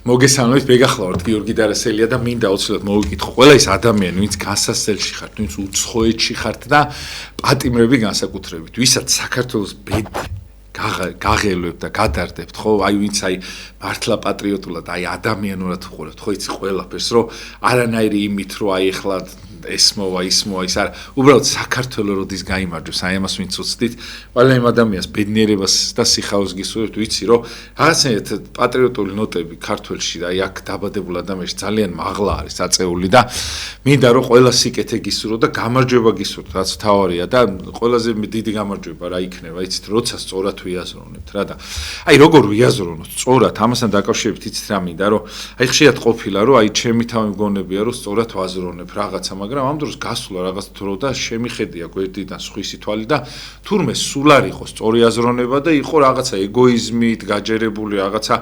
მოგესალმებით, მეგახლავართ გიორგი დარასელია და მინდა აუცილებლად მოვიკითხო ყველა ის ადამიანი, ვინც გასასწელში ხართ, ვინც უცხოეთში ხართ და პატიმრები განსაკუთრებით, ვისაც საქართველოს გაღელვებთ და გადარდებთ, ხო? აი ვინც მართლა პატრიოტულად, ადამიანურად ვყურებთ, ხო იცი ყველაფერს, რომ არანაირი იმით, რომ ახლა ეს მოვა, ის მოვა, ის არა. უბრალოდ საქართველო როდის გაიმარჯვებს, ამას ვინც უცდით, ყველა იმ ადამიანს ბედნიერებას და სიხარულს გისურვებთ, ვიცი, რომ რაღაცნაირად პატრიოტული ნოტები ქართველში და აქ დაბადებულ ადამიანში ძალიან მაღლა არის აწეული და მინდა რომ ყველა სიკეთე გისურვო და გამარჯვება გისურვოთ, რაც თავარია და ყველაზე დიდი გამარჯვება რა იქნება, იცით, როცა სწორად ვიაზროვნებთ რა და აი როგორ ვიაზროვნოთ სწორად, ამასთან დაკავშირებით იცით რა მინდა, რომ აი ხშირად ყოფილა, რომ აი ჩემი თავი მგონებია, რომ სწორად ვაზროვნებ რაღაცა, მაგრამ ამ დროს გასულა რაღაც დრო და შემიხედია გვერდიდან სხვისი თვალი და თურმე სულ არ იყო სწორი აზროვნება და იყო რაღაცა ეგოიზმით გაჯერებული რაღაცა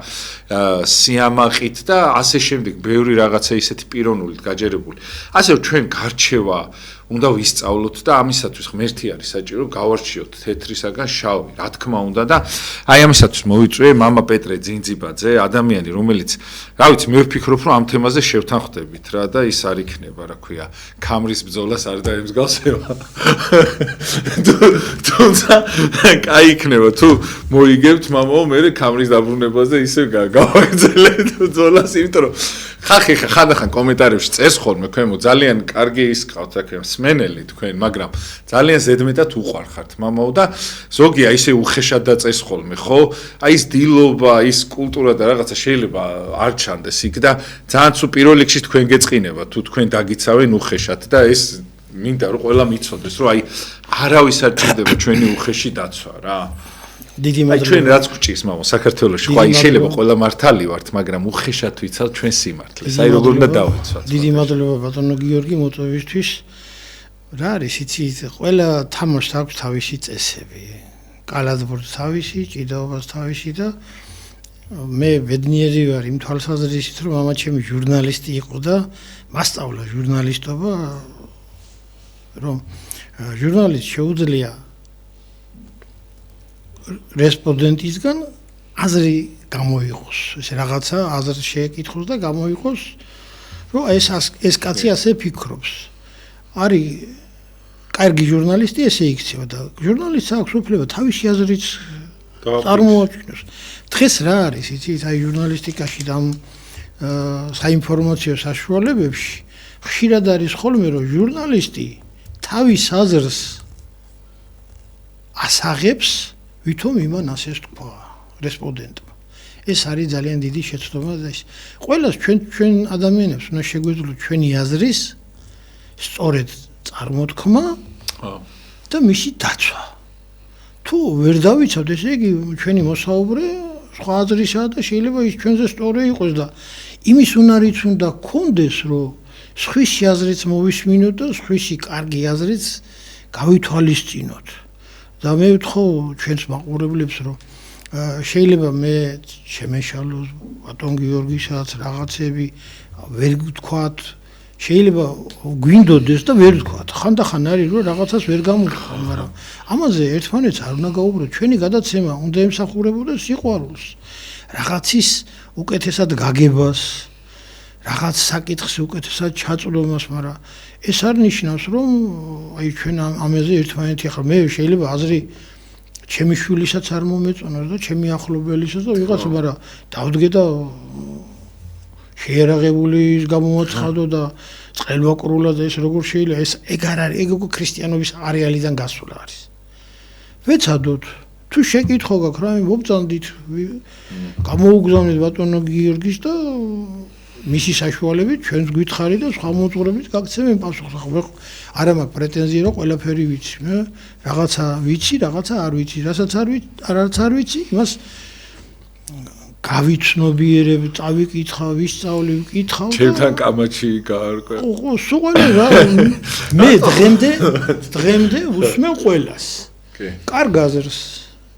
სიამაყით და ასე შემდეგ ბევრი რაღაცა ისეთი პიროვნულით გაჯერებული. ასე რომ ჩვენ გარჩევა უნდა ვისწავლოთ და ამისათვის ღმერთი არის საჭირო გავარჩიოთ თეთრისაგან შავი, რა თქმა უნდა და აი ამისათვის მოვიწვიე მამა პეტრე ძინძიბაძე, ადამიანი რომელიც რა ვიცი მე ვფიქრობ რომ ამ თემაზე შევთანხმდებით რა და ის არ იქნება რა ქვია ქამრის ბრძოლას არ დაემსგავსება. თუმცა კაი იქნება თუ მოიგებთ მამაო მე ქამრის დაბრუნებაზე ისე გავაგრძელეთ ბრძოლას იმიტომ რომ ხანდახან კომენტარებში წერს ხოლმე ქვემო ძალიან კარგი ის ყავთ აქ სმენელი თქვენ, მაგრამ ძალიან ზედმეტად უყვარხართ მამაო და ზოგია ისე უხეშად დაწერს ხოლმე, ხო? აი ის დილობა, ის კულტურა და რაღაცა შეიძლება არ ჩანდეს იქ და ძალიან თუ პირველ რიგში თქვენ გეწყინება, თუ თქვენ დაგიცავენ უხეშად და ეს მინდა რომ ყველა მიცოდეს, რომ აი არავის არ ჭირდება ჩვენი უხეში დაცვა რა. დიდი მადლობა. ჩვენ რაც გვჭირს მამო საქართველოში, ხო აი შეიძლება ყველა მართალი ვართ, მაგრამ უხეშად ვიცავთ ჩვენ სიმართლეს. აი როგორ უნდა დავიცვათ. დიდი მადლობა ბატონო გიორგი მოწვევისთვის. რა არის იცით ყველა თამაშს აქვს თავისი წესები კალათბურთს თავისი ჭიდაობას თავისი და მე ბედნიერი ვარ იმ თვალსაზრისით რომ მამა ჩემი ჟურნალისტი იყო და მასწავლა ჟურნალისტობა რომ ჟურნალისტს შეუძლია რესპონდენტისგან აზრი გამოიყოს ეს რაღაცა აზრი შეეკითხოს და გამოიყოს რომ ეს კაცი ასე ფიქრობს არის კარგი ჟურნალისტი ესე იქცევა და ჟურნალისტს აქვს უფლება თავისი აზრით წარმოაჩინოს. დღეს რა არის იცით აი ჟურნალისტიკაში და საინფორმაციო საშუალებებში ხშირად არის ხოლმე რომ ჟურნალისტი თავის აზრს ასაღებს ვითომ იმან ასე თქვა რესპონდენტმა. ეს არის ძალიან დიდი შეცდომა და ეს ყველას ჩვენ ადამიანებს უნდა შეგვეძლოთ ჩვენი აზრის სწორედ წარმოთქმა და მისი დაცვა. თუ ვერ დავიცავთ, ესე იგი ჩვენი მოსაუბრე სხვა აზრისაა და შეიძლება ის ჩვენზე სწორი იყოს და იმის უნარიც უნდა გქონდეს, რომ სხვისი აზრიც მოვისმინოთ და სხვისი კარგი აზრიც გავითვალისწინოთ. და მე ვთხოვ ჩვენს მაყურებლებს, რომ შეიძლება მე შემეშალოს ბატონ გიორგისაც რაღაცები ვერ გთქვათ შეიძლება გვინდოდეს და ვერ ვთქვათ. ხანდახან არის რომ რაღაცას ვერ გამოვთქვათ, მაგრამ ამაზე ერთმანეთს არ უნდა გაუბროთ. ჩვენი გადაცემა უნდა ემსახურებოდეს სიყვარულს, რაღაცის უკეთესად გაგებას, რაღაც საკითხს უკეთესად ჩაწვდომას, მაგრამ ეს არ ნიშნავს რომ აი ჩვენ ამაზე ერთმანეთი ახლა მე შეიძლება აზრი ჩემი შვილისაც არ მომეწონოს და ჩემი ახლობელისაც და ვიღაცა, მაგრამ დავდგე და შეერაღებული ის გამომაცხადო და წყელვაკრულად ეს როგორ შეიძლება ეს ეგ არ არის ეგ უკვე ქრისტიანობის არეალიდან გასვლა არის. ვეცადოთ თუ შეკითხვა გაქვს რა მობწანდით გამოუგზავნეთ ბატონო გიორგის და მისი საშუალებით ჩვენს გითხარი და სხვა მოწურებით გაგცემენ პასუხს. არა მაქვს პრეტენზია რომ ყველაფერი ვიცი. მე რაღაცა ვიცი, რაღაცა არ ვიცი, რასაც არ ვიცი, იმას გავიცნობიერებ, წავიკითხავ, ვისწავლი, ვკითხავ. ჩემთან კამაჩი გაარკვე. ხო, სულ რა. მე დღემდე უსმენ ყველას. კი. კარგ აზრს,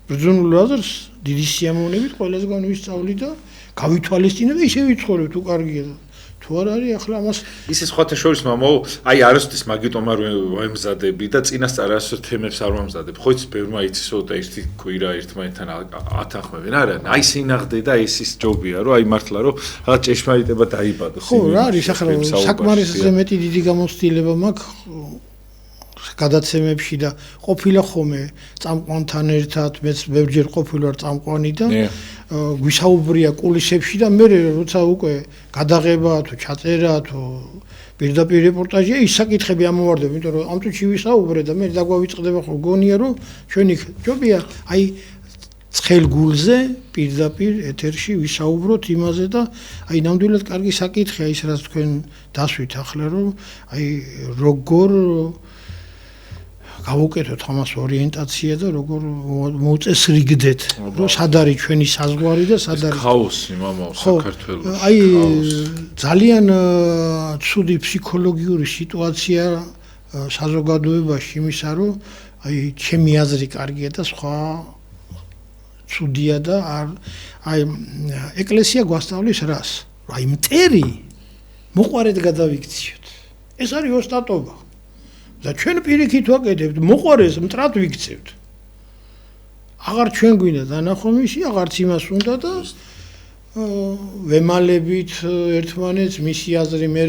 ბრძნულ აზრს, დიდი სიამოვნებით ყველასგან ვისწავლი და გავითვალისწინებ და ისე ვიცხოვრებ თუ კარგია. თუ თუ არ არის ახლა ამას ისე სხვათა შორის მამაო აი არასოდეს მაგიტომ არ ვემზადები და წინასწარ არასოდეს თემებს არ ვამზადებ ხო იცი ბევრმა იცისო და ერთი კვირა ერთმანეთთან ათანხმებენ არა აი სინაღდე და ეს ის ჯობია რომ აი მართლა რომ რაღაც ჭეშმარიტება დაიბადოს ხო რა არის ახლა საკმარისზე მეტი დიდი გამოცდილება მაქვს გადაცემებში და ყოფილა ხომე წამყვანთან ერთად მეც ბევრჯერ ყოფილი ვარ წამყვანი და გვისაუბრია კულისებში და მე როცა უკვე გადაღება თუ ჩაწერა თუ პირდაპირ რეპორტაჟია ის საკითხები ამოვარდება იმიტომ რომ ამ წუთში ვისაუბრე და მე დაგვავიწყდება ხო გონია რომ ჩვენი ჯობია აი ცხელ გულზე პირდაპირ ეთერში ვისაუბროთ იმაზე და აი ნამდვილად კარგი საკითხია ის რაც თქვენ დასვით ახლა რომ აი როგორ გავუკეთოთ ამას ორიენტაცია და როგორ მოუწესრიგდეთ რომ სად არის ჩვენი საზღვარი და სად არის ქაოსი მამაო საქართველოს აი ძალიან ცუდი ფსიქოლოგიური სიტუაცია საზოგადოებაში იმისა რომ აი ჩემი აზრი კარგია და სხვა ცუდია და აი ეკლესია გვასწავლის რას აი მტერი მოყარეთ გადავიქციოთ ეს არის ოსტატობა და ჩვენ პირიქით ვაკეთებთ მოყარეს მტრად ვიქცევთ აღარ ჩვენ გვინდა დანახომისი აღარც იმას უნდა და ვემალებით ერთმანეთს მისი აზრი მე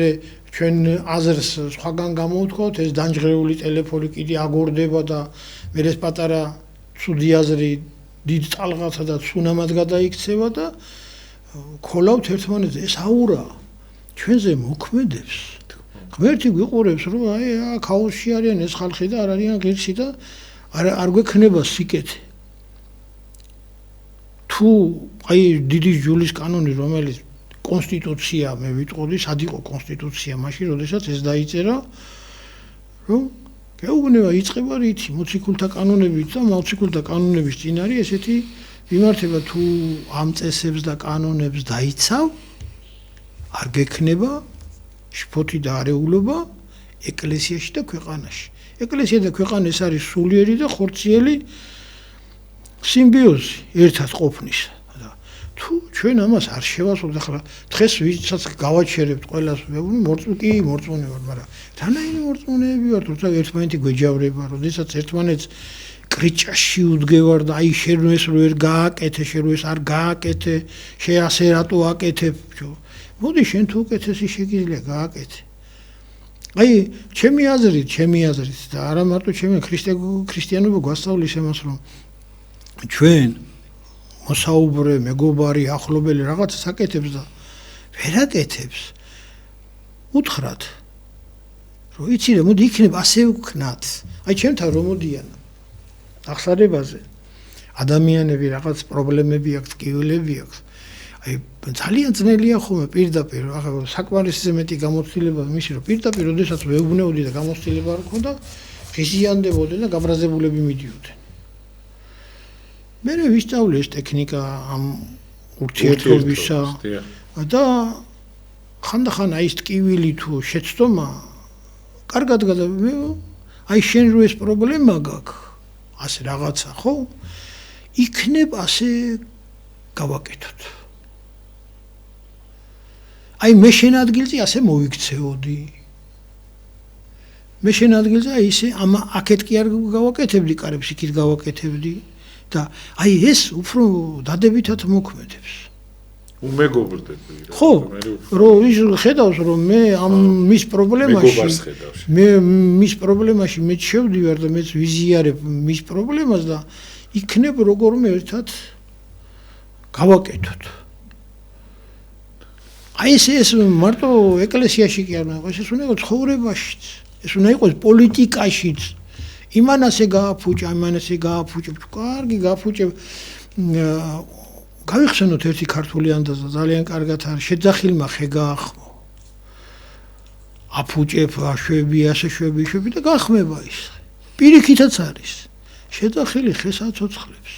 ჩვენ აზრს სხვაგან გამოვთქვათ ეს დანჯღრეული ტელეფონი კიდე აგორდება და მე ეს პატარა ცუდი აზრი დიდ წალღათა და ცუნამად გადაიქცევა და ქოლავთ ერთმანეთს ეს აურა ჩვენზე მოქმედებს ღმერთი გვიყურებს რომ აი ქაოსში არიან ეს ხალხი და არ არიან ღირსი და არ გვექნება სიკეთე თუ აი დიდი ჯულის კანონი რომელიც კონსტიტუცია მე ვიტყოდი სად იყო კონსტიტუცია მაშინ როდესაც ეს დაიწერა რომ გეუბნება იწყება რითი მოციქულთა კანონებით და მოციქულთა კანონების წინ არის ესეთი მიმართება თუ ამ წესებს და კანონებს დაიცავ არ გექნება შფოთი და არეულობა ეკლესიაში და ქვეყანაში. ეკლესია და ქვეყანა ეს არის სულიერი და ხორციელი სიმბიოზი ერთად ყოფნის. და თუ ჩვენ ამას არ შევასრულებთ ახლა დღეს ვისაც გავაჩერებთ ყველას კი მორწმუნე ვარ, მაგრამ თანაირი მორწმუნეები ვართ, როცა ერთმანეთი გვეჯავრება, როდესაც ერთმანეთს კრიჭაში უდგევარ და აი შენ ეს ვერ გააკეთე, შენ ეს არ გააკეთე, შენ ასე რატო აკეთებ? მოდი შენ თუ უკეთესი შეგიძლია გააკეთე. აი ჩემი აზრით და არა მარტო ჩემი ქრისტიანობა გვასწავლის εμას რომ ჩვენ მოსაუბრე მეგობარი ახლობელი რაღაც საკეთებს და ვერ აკეთებს. უთხრათ რომ იცი რა მოდი იქნებ ასე ვქნათ. აი ჩემთან რომ მოდიან აღსარებაზე ადამიანები რაღაც პრობლემები აქვს, ტკივილები აქვს. აი ძალიან ძნელია ხოლმე პირდაპირ ახლა საკმარისზე მეტი გამოცდილება მისი რომ პირდაპირ როდესაც ვეუბნეოდი და გამოცდილება არ მქონდა ღიზიანდებოდნენ და გაბრაზებულები მიდიოდნენ. მე ვისწავლე ეს ტექნიკა ამ ურთიერთობისა და ხანდახან აი ეს ტკივილი თუ შეცდომა კარგად გადავიმე აი შენ რო ეს პრობლემა გაქვს ასე რაღაცა ხო იქნებ ასე გავაკეთოთ. აი მე შენ ადგილზე ასე მოვიქცეოდი. მე შენ ადგილზე აი ესე ამ აქეთ კი არ გავაკეთებდი კარებს იქით გავაკეთებდი და აი ეს უფრო დადებითად მოქმედებს. უმეგობრდები რა. ხო, რომ ის ხედავს რომ მე ამ მის პრობლემაში მე შევდივარ და მეც ვიზიარებ მის პრობლემას და იქნებ როგორმე ერთად გავაკეთოთ. აი ეს მარტო ეკლესიაში კი არ უნდა იყოს, ეს უნდა იყოს ცხოვრებაშიც, ეს უნდა იყოს პოლიტიკაშიც. იმანასე გააფუჭა, კარგი გააფუჭე. გავიხსენოთ ერთი ქართული ანდაზა, ძალიან კარგად არის, შეძახილმა ხე გაახმო. აფუჭებ, აშვები, ასე შვები და გახმება ის. პირიქითაც არის. შეძახილი ხეს აცოცხლებს.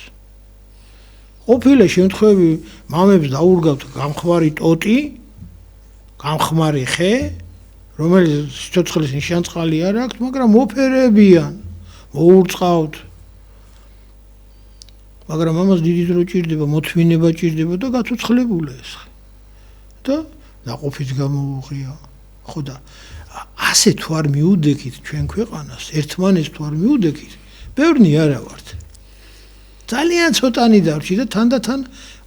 ყოფილი შემთხვევები მამებს დაურგავთ გამხვარი ტოტი გამხმარი ხე, რომელიც სიცოცხლის ნიშანწყალი არ აქვს, მაგრამ მოფერებიან, მოურწყავთ. მაგრამ ამას დიდი დრო ჭირდება, მოთმინება ჭირდება და გაცოცხლებულა ეს ხე. და დაყოფით გამოუღია. ხო და ასე თუ არ მიუდექით ჩვენ ქვეყანას, ერთმანეთს თუ არ მიუდექით, ბევრნი არა ვართ. ძალიან ცოტანი დარჩი და თანდათან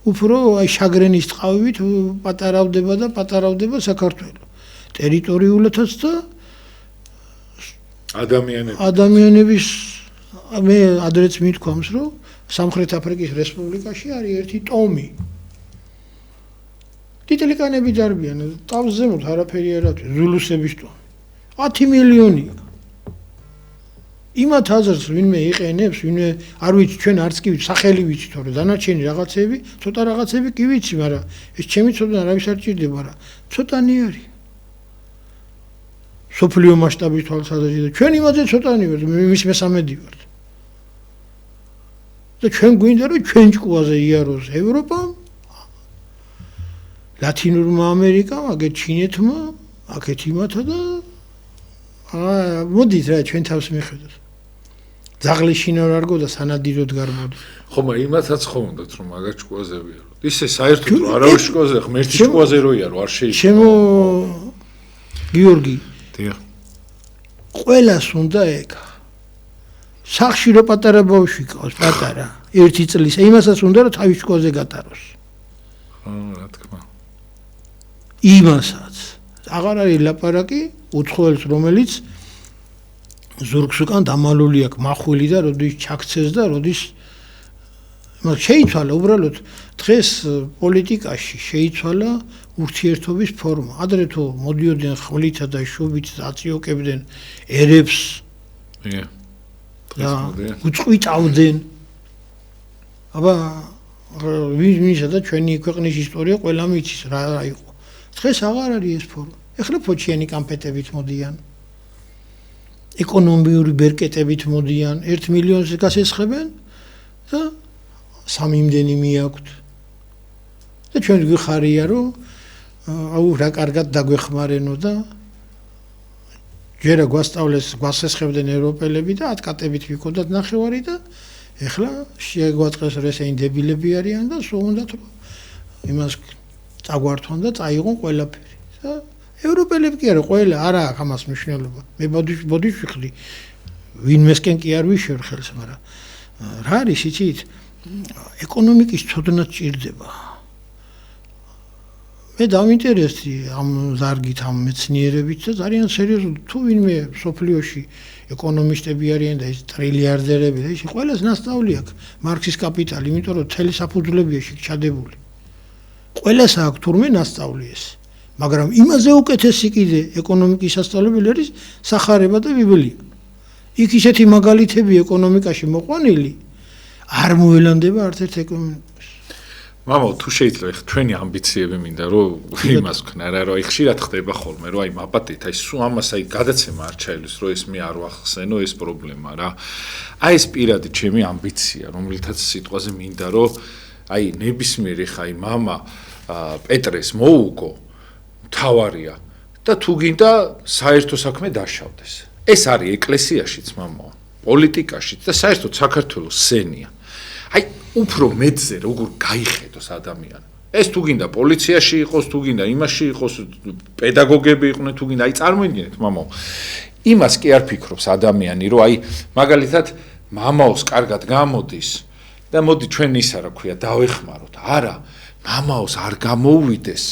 უფრო აი შაგრენის წყავით პატარავდება საქართველო. ტერიტორიულადაც და ადამიანების მე ადრეც მithქვამს, რომ სამხრეთ აფრიკის რესპუბლიკაში არის ერთი ტომი. ტიტლიკანები დარბიან, ტავს ზემოთ არაფერი არ აქვს, ზულუსების ტომი. 10 მილიონია. იმათ აზრს ვინმე იყენებს, ვინმე არ ვიცი, ჩვენ არც კი ვიცი, სახელი ვიცი, თორე დანარჩენი რაღაცები, ცოტა რაღაცები კი ვიცი, მაგრამ ეს ჩემი ცოდნა რავის არ ჭირდება, მაგრამ ცოტანი არის. სოფლიო მასშტაბის თვალსაზრისით და ჩვენ იმაზე ცოტანი ვართ, მის მესამედი ვართ. და ჩვენ გვინდა რომ ჩვენ ჭკუაზე იაროს ევროპამ, ლათინურმა ამერიკამ, აგერ ჩინეთმა, აქეთ იმათა და მოდით რა ჩვენ თავს მიხედოთ. ძაღლი შინაურ არგო და სანადიროდ გარბოდი. ხო, მაგრამ იმათაც ხომ უნდათ რომ მაგარ ჭკუაზე ვიაროთ. ისე საერთოდ რომ არავის ჭკუაზე, ღმერთის ჭკუაზე რო იარო, არ შეიძლება. ჩემო გიორგი, დიახ. ყველას უნდა ეგა. სახში რო პატარა ბავშვი ყავს, პატარა, 1 წლის, იმასაც უნდა რომ თავის ჭკუაზე გატაროს. რა თქმა. იმასაც. აღარ არის ლაპარაკი უცხოელს, რომელიც ზურგს უკან დამალული აქვს მახვილი და როდის ჩაქცეს და როდის მაგრამ შეიცვალა უბრალოდ დღეს პოლიტიკაში შეიცვალა ურთიერთობის ფორმა. ადრე თუ მოდიოდნენ ხმლითა და შუბით აწიოკებდნენ ერებს. უწყვიტავდნენ. აბა ვინისა და ჩვენი ქვეყნის ისტორია ყველა მიცის რა იყო. დღეს აღარ არის ეს ფორმა. ეხლა ფოჩიანი კამპეტებით მოდიან. ეკონომიური ბერკეტებით მოდიან, 1 მილიონს გასესხებენ და 3 იმდენი მიაქვთ. და ჩვენ გვიხარია, რომ აუ რა კარგად დაგვეხმარენო და ჯერა გვასწავლეს, გვასესხებდნენ ევროპელები და 10 კატებით ვიქონდათ ნახევარი და ეხლა შეგვაწყეს რომ ესენი დებილები არიან და სულ უნდათ რომ იმას წაგვართვან და წაიღონ ყველაფერი. და ევროპელები კი არა, ყველა არა აქვს ამას მნიშვნელობა. მე ბოდიში ვიხდი. ვინმესკენ კი არ ვიშევ ხელს, მაგრამ რა არის იცით? ეკონომიკის ცოდნა ჭირდება. მე დავინტერესდი ამ ზარგით, ამ მეცნიერებით და ძალიან სერიოზულად თუ ვინმე სოფლიოში ეკონომისტები არიან და ეს ტრილიარდერები და ის ყველას ნასწავლი აქვს მარქსის კაპიტალი, იმიტომ რომ თელი საფუძვლებია შეგ ჩადებული. ყველას აქვს თურმე ნასწავლი ეს. მაგრამ იმაზე უკეთესი კიდე ეკონომიკის სასწავლებელი არის სახარება და ბიბლია. იქ ისეთი მაგალითები ეკონომიკაში მოყვანილი არ მოელანდება არც-ერთ ეკონომიკას. მამაო, თუ შეიძლება თქვენი ამბიციები მინდა რომ იმას ვქნა რა, რომ ხშირად ხდება ხოლმე, რომ აი მაპატით, აი სულ ამას აი გადაცემა არ ჩაელის, რომ ეს მე არ ვახსენო ეს პრობლემა რა. აი ეს პირადი ჩემი ამბიცია, რომელთაც სიტყვაზე მინდა რომ აი ნებისმიერი ხა აი мама პეტრეს მოუგო თავარია და თუ გინდა საერთო საქმე დაშავდეს. ეს არის ეკლესიაშიც მამაო, პოლიტიკაშიც და საერთოდ საქართველოს სენია. აი უფრო მეძზე როგორ გაიხედოს ადამიანი. ეს თუ გინდა პოლიციაში იყოს, თუ გინდა იმაში იყოს, პედაგოგები იყვნენ, თუ გინდა აი წარმოიდგინეთ მამაო. იმას კი არ ფიქრობს ადამიანი, რომ აი მაგალითად მამაოს კარგად გამოდის და მოდი ჩვენ ისა რა ქვია დავეხმაროთ. არა, მამაოს არ გამოუვიდეს,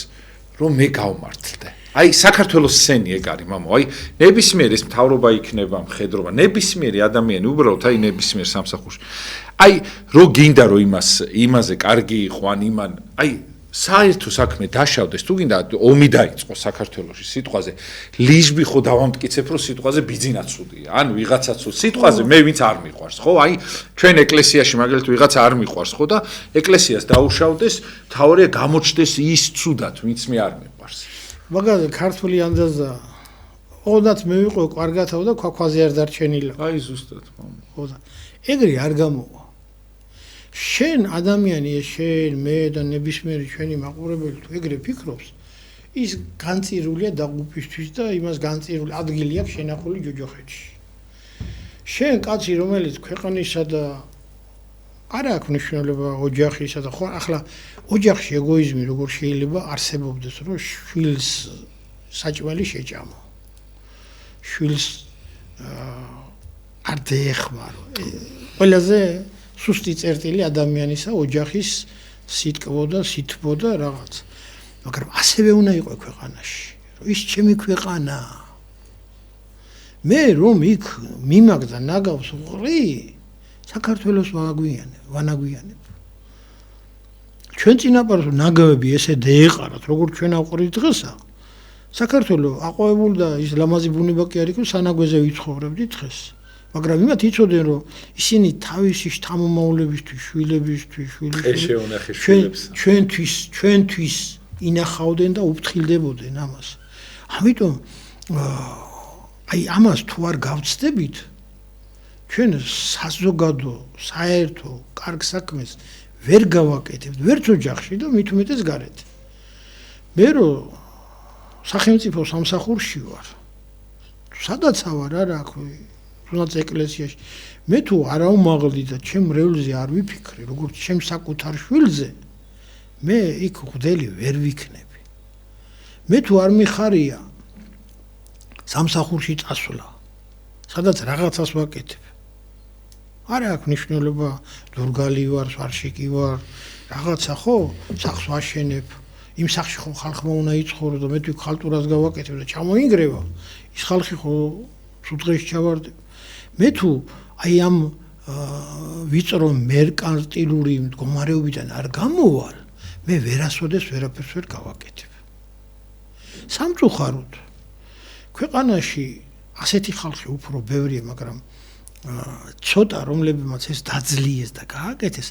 რომ მე გავმართლდე. აი საქართველოს სენი ეგ არის მამაო. აი ნებისმიერ ეს მთავრობა იქნება, მხედრობა, ნებისმიერი ადამიანი უბრალოდ აი ნებისმიერ სამსახურში. აი რო გინდა რომ იმაზე კარგი იყო ან იმან აი საერთო საქმე დაშავდეს, თუ გინდა ომი დაიწყოს საქართველოში სიტყვაზე ლიჟბი ხო დავამტკიცებ რომ სიტყვაზე ბიძინა ცუდია ან ვიღაცა ცუდ სიტყვაზე მე ვინც არ მიყვარს ხო აი ჩვენ ეკლესიაში მაგალითად ვიღაცა არ მიყვარს ხო და ეკლესიას დაუშავდეს თავარია გამოჩდეს ის ცუდად ვინც მე არ მიყვარს მაგალითად ქართული ანდაზა ოდათ მე ვიყო კარგათავ და ქვაქვაზე არ დარჩენილა აი ზუსტად ოდა ეგრე არ გამოვა შენ ადამიანი შენ მე და ნებისმიერი ჩვენი მაყურებელი თუ ეგრე ფიქრობს ის განწირულია დაღუპვისთვის და იმას განწირული ადგილი აქვს შენახული ჯოჯოხეთში შენ კაცი რომელიც ქვეყნისა და არა აქვს მნიშვნელობა ოჯახისა და ხო ახლა ოჯახში ეგოიზმი როგორ შეიძლება არსებობდეს რომ შვილს საჭმელი შეჭამო შვილს არ დაეხმარო ყველაზე სუსტი წერტილი ადამიანისა ოჯახის სიტკბო და სითბო და რაღაც მაგრამ ასევე უნდა იყოს ქვეყანაში რომ ის ჩემი ქვეყანა მე რომ იქ მიმაგდა ნაგავს ვყრი საქართველოს ვანაგვიანებ ჩვენ წინაპარს ნაგავები ესე დაეყარათ როგორ ჩვენ ავყრით დღესა საქართველოს აყვავებული და ის ლამაზი ბუნება კი არ იყო სანაგვეზე ვიცხოვრებდით დღეს მაგრამ იმათ იცოდნენ რომ ისინი თავისი შთამომავლებისთვის შვილებისთვის ჩვენთვის ინახავდნენ და უფრთხილდებოდნენ ამას ამიტომ აი ამას თუ არ გავცდებით ჩვენ საზოგადო საერთო კარგ საქმეს ვერ გავაკეთებთ ვერც ოჯახში და მით უმეტეს გარეთ მე რომ სახელმწიფო სამსახურში ვარ სადაც ვარ არა თუნდაც ეკლესიაში მე თუ არ ავმაღლდი და ჩემ რევლზე არ ვიფიქრე როგორც ჩემ საკუთარ შვილზე მე იქ ღვდელი ვერ ვიქნები მე თუ არ მიხარია სამსახურში წასვლა სადაც რაღაცას ვაკეთებ არა აქვს მნიშვნელობა დურგალი ვარ სვარშიკი ვარ რაღაცა ხო სახს ვაშენებ იმ სახში ხო ხალხმა უნდა იცხოვრო და მე თუ ხალტურას გავაკეთებ და ჩამოინგრევა ის ხალხი ხო სუდღეში ჩავარდება მე თუ აი ამ ვიწრო მერკანტილური მდგომარეობიდან არ გამოვალ მე ვერასოდეს ვერაფერს ვერ გავაკეთებ სამწუხაროდ ქვეყანაში ასეთი ხალხი უფრო ბევრია მაგრამ ცოტა რომლებმაც ეს დაძლიეს და გააკეთეს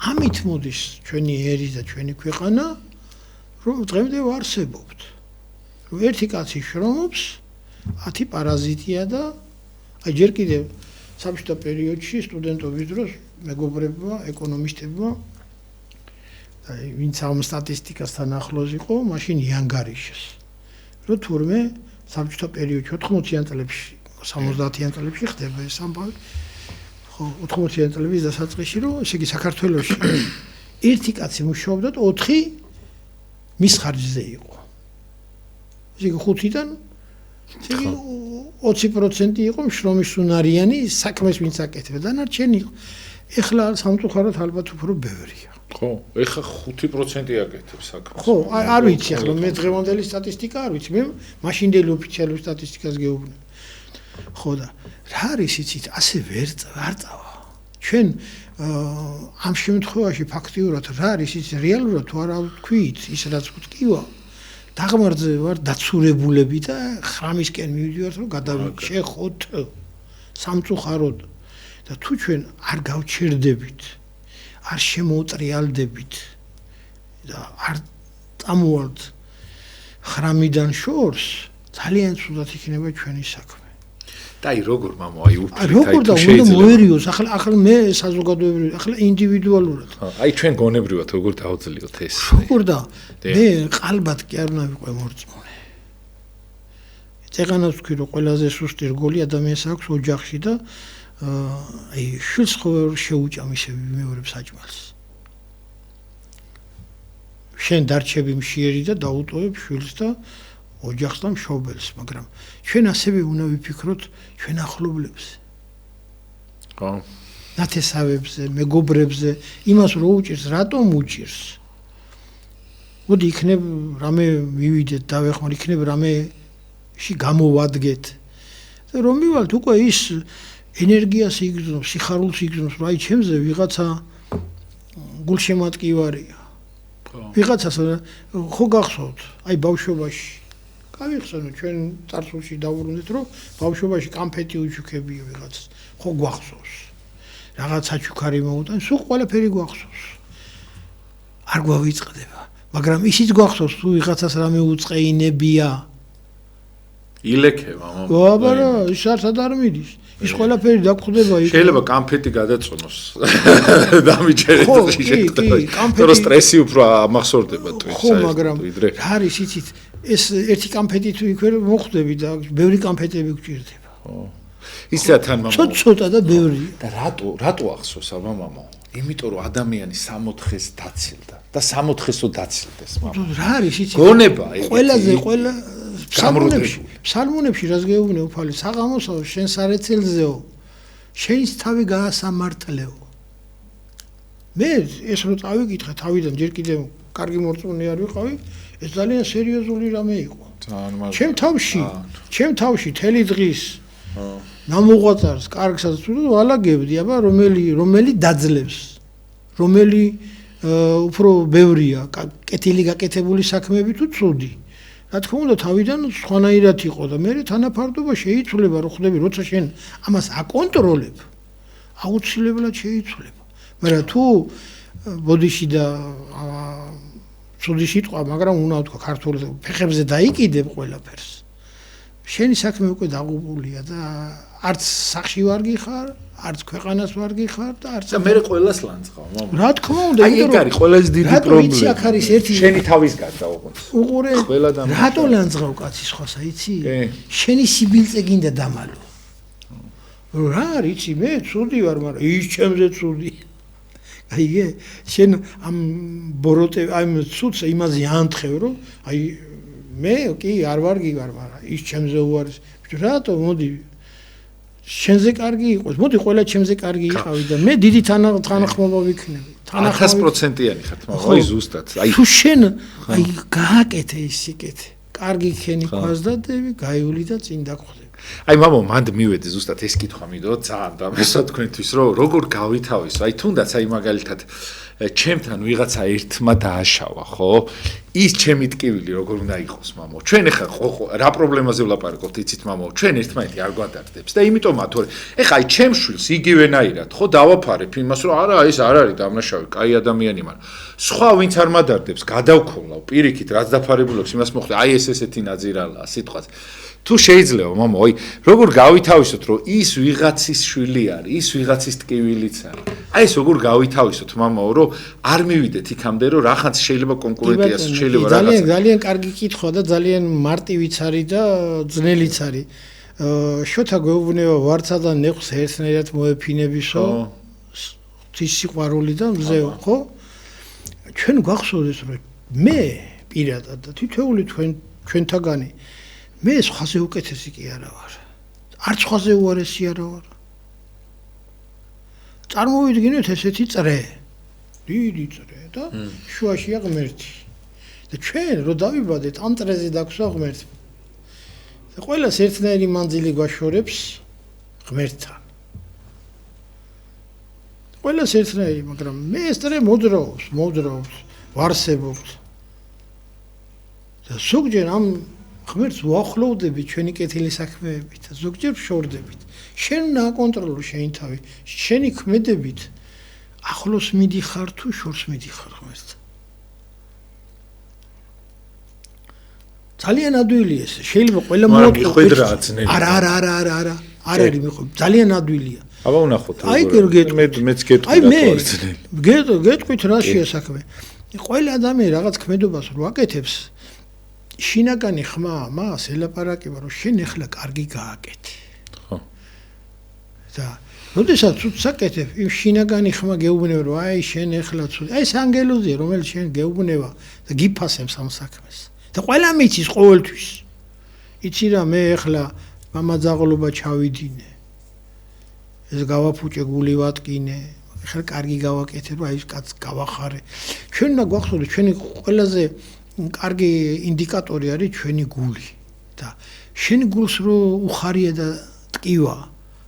ამით მოდის ჩვენი ერი და ჩვენი ქვეყანა რომ დღემდე ვარსებობთ რომ ერთი კაცი შრომობს 10 პარაზიტია და აი ჯერ კიდევ საბჭოთა პერიოდში სტუდენტობის დროს მეგობრებმა ეკონომისტებმა აი ვინც ამ სტატისტიკასთან ახლოს იყო მაშინ იანგარიშეს რომ თურმე საბჭოთა პერიოდში 80-იან წლებში 70-იან წლებში ხდება ეს ამბავი ხო 80-იან წლების დასაწყისში რომ ესე იგი საქართველოში ერთი კაცი მუშაობდა 4 მის ხარჯზე იყო ესე იგი 5-დან ესე იგი 20% იყო შრომის უნარიანი საქმეს ვინც აკეთებდა დანარჩენი იყო ეხლა სამწუხაროდ ალბათ უფრო ბევრია ხო ეხლა 5% აკეთებს საქმეს ხო არ ვიცი ახლა მე დღევანდელი სტატისტიკა არ ვიცი მე მაშინდელი ოფიციალური სტატისტიკას გეუბნები ხო და რა არის იცით ასე ვერ წავა ჩვენ ამ შემთხვევაში ფაქტიურად რა არის ის რეალურად თუ არა ვთქვით ის რაც ვთქვა დაღმართზე ვარ დაცურებულები და ხრამისკენ მივიდივართ რომ გადავიჩეხოთ სამწუხაროდ და თუ ჩვენ არ გავჩერდებით არ შემოუტრიალდებით და არ წამოვალთ ხრამიდან შორს ძალიან ცუდად იქნება ჩვენი საქმე და აი როგორ მამო აი როგორ და უნდა მოერიოს ახლა მე საზოგადოებრივ ახლა ინდივიდუალურად აი ჩვენ გონებრივად როგორ დავძლიოთ ეს როგორ და მე ყალბად კი არ უნდა ვიყო მორწმუნე წეგანას ვქი რომ ყველაზე სუსტი რგოლი ადამიანს აქვს ოჯახში და აი შვილს ხო შეუჭამ ისე მეორე საჭმელს შენ დარჩები მშიერი და დაუტოვებ შვილს და ოჯახს და მშობელს მაგრამ ჩვენ ასევე უნდა ვიფიქროთ ჩვენ ახლობლებზე ხო ნათესავებზე მეგობრებზე იმას რო უჭირს რატომ უჭირს მოდი იქნებ რამე მივიდეთ დავეხმარ იქნებ რამეში გამოვადგეთ და რომ მივალთ უკვე ის ენერგიას იგრძნობს სიხარულს იგრძნობს რომ აი ჩემზე ვიღაცა გულშემატკივარია ვიღაცას ხო გახსოვთ აი ბავშვობაში გავიხსენო ჩვენ წარსულში დავუბრუნდით რომ ბავშვობაში კამფეტი უჩუქებია ვიღაც ხო გვახსოვს რაღაც საჩუქარი მოუტან სულ ყველაფერი გვახსოვს არ გვავიწყდება მაგრამ ისიც გვახსოვს თუ ვიღაცას რამე უწყეინებია ილექება მამა აბარა ის არ მიდის ის ყველაფერი დაგხვდება იქ შეიძლება კამფეტი გადაწონოს დამიჯერეთ შეგხვდება სტრესი უფრო ამახსოვრდება თვით ხო მაგრამ რა არის იცით ეს ერთი კამფეტი თუ იქ ვერ მოხვდები და ბევრი კამფეტები გჭირდება ხო ისეთან მამა ცოტა და ბევრი და რატო ახსოვს აბა მამა იმიტომ რომ ადამიანი 60-ს დაცილდა და 60-სო დაცილდეს მამა. რა არის იცი? გონება ყველაზე ყველა ფსალმუნებში რას გეუბნე უფალი საღამოსაო შენ სარეცელზეო შენის თავი გაასამართლეო. მე ეს რო წავიკითხე თავიდან ჯერ კიდევ კარგი მორწმუნე არ ვიყავი, ეს ძალიან სერიოზული რამე იყო. ჩემ თავში თელი დღის ნამოღვაწარს კარგსაც თუ ვალაგებდი, აბა რომელი დაძლევს, რომელი უფრო ბევრია, კეთილი გაკეთებული საქმეები თუ ცუდი. რა თქმა უნდა თავიდან სხვანაირად იყო და მე თანაფარდობა შეიცვლება, რო ხდები, როცა შენ ამას აკონტროლებ, აუცილებლად შეიცვლება. მაგრამ თუ ბოდიში და ცუდი სიტყვა, მაგრამ უნდა ვთქვა ქართულ ფეხებზე დაიკიდებ ყველაფერს. შენი საქმე უკვე დაღუპულია და არც სახში ვარ გიხარ, არც ქვეყანას ვარ გიხარ და არც და მე ყველას ლანძღავ, მამა. რა თქმა უნდა, აი ეგ არის ყველაზე დიდი პრობლემა. იცი აქ არის ერთი შენი თავის გარდა უყურე. უყურე. რატო ლანძღავ კაცი სხვას, იცი? შენი სიბილწე გინდა დამალო. რა არის, იცი, მე ცუდი ვარ, მაგრამ ის ჩემზე ცუდი. აი შენ ამ ბოროტე ამ ცუცე იმაზე ანთხევ რომ აი მე კი არ ვარ გიგარ მაგრამ ის ჩემზე უარის რატო მოდი შენზე კარგი იყოს მოდი ყველა ჩემზე კარგი იყავი და მე დიდი თანახმობა ვიქნები 100%-იანი ხარ თქმა უნდა ზუსტად აი თუ შენ აი გააკეთე ის სიკეთე კარგი ხენი ქვაზდადები გაიული და წინ დაგხვდები აი მამა მანდ მივედი ზუსტად ეს კითხვა მინდო ძალიან დამესვა თქვენთვის რომ როგორ გავითავისო აი თუნდაც აი მაგალითად ჩემთან ვიღაცა ერთმა დააშავა ხო ის ჩემი ტკივილი როგორ უნდა იყოს მამო ჩვენ ეხა რა პრობლემაზე ვლაპარაკობთ იცით მამო ჩვენ ერთმანეთი არ გვადარდებს და იმიტომაც თორე ეხა აი ჩემ შვილს იგივენაირად ხო დავაფარებ იმას რომ არა ეს არ არის დამნაშავე კაი ადამიანი მაგრამ სხვა ვინც არ მადარდებს გადავქოლავ პირიქით რაც დაფარებულობს იმას მოხდა აი ესეთი ნაძირალა სიტყვაზე თუ შეიძლება მამო აი როგორ გავითავისოთ რომ ის ვიღაცის შვილი არის ის ვიღაცის ტკივილიც არის აი ეს როგორ გავითავისოთ მამაო რომ არ მივიდეთ იქამდე რომ რაღაცა შეიძლება კონკურენციას შეიძლება რაღაცა ძალიან კარგი კითხვა და ძალიან მარტივიც არის და ძნელიც არის შოთა გვეუბნება ვარცა და ნეხვს ერთნაირად მოეფინებისო ის სიყვარული და მზეო ხო ჩვენ გვახსოვდეს რომ მე პირადად და თითოეული ჩვენთაგანი მე სხვაზე უკეთესი კი არა ვარ. არც სხვაზე უარესი არა ვარ. წარმოვიდგინეთ ესეთი წრე. დიდი წრე და შუაშია ღმერთი. და ჩვენ რო დავიბადეთ ამ წრეზე დაგვსვა ღმერთი. და ყველას ერთნაირი მანძილი გვაშორებს ღმერთთან. ყველას ერთნაირი, მაგრამ მე ეს წრე მოძრაობს, ვარსებობს. და ზოგჯერ ამ ღმერთს ვახლოვდები ჩვენი კეთილი საქმეებით, ზოგჯერ ვშორდებით. შენ უნდა აკონტროლო შენი თავი, შენი ქმედებით ახლოს მიდიხარ თუ შორს მიდიხარ ღმერთთან. ძალიან ადვილია ეს. შეიძლება ყველა მოაყვედრა ძნელი. არა. არ არის მიყვება. ძალიან ადვილია. აბა ვნახოთ. აი მეც გეტყვი რა თქმა უნდა. გეტყვით რაშია საქმე. ყველა ადამიანი რაღაც ქმედობას რო აკეთებს შინაგანი ხმა მას ელაპარაკება რომ შენ ახლა კარგი გააკეთე. ხო. და როდესაც ცუდს აკეთებ, იმ შინაგანი ხმა გეუბნება რომ აი შენ ახლა ცუდი. აი ეს ანგელოზია რომელიც შენ გეუბნება და გიფასებს ამ საქმეს. და ყველა მიცის ყოველთვის. იცი რა მე ახლა მამაძაღლობა ჩავიდინე. ეს გავაფუჭე გული ვატკინე. ახლა კარგი გავაკეთე რომ აი ეს კაცს გავახარე. ჩვენ უნდა გვახსოვდეს ჩვენი ყველაზე კარგი ინდიკატორი არის ჩვენი გული და შენი გულს რო უხარია და ტკივა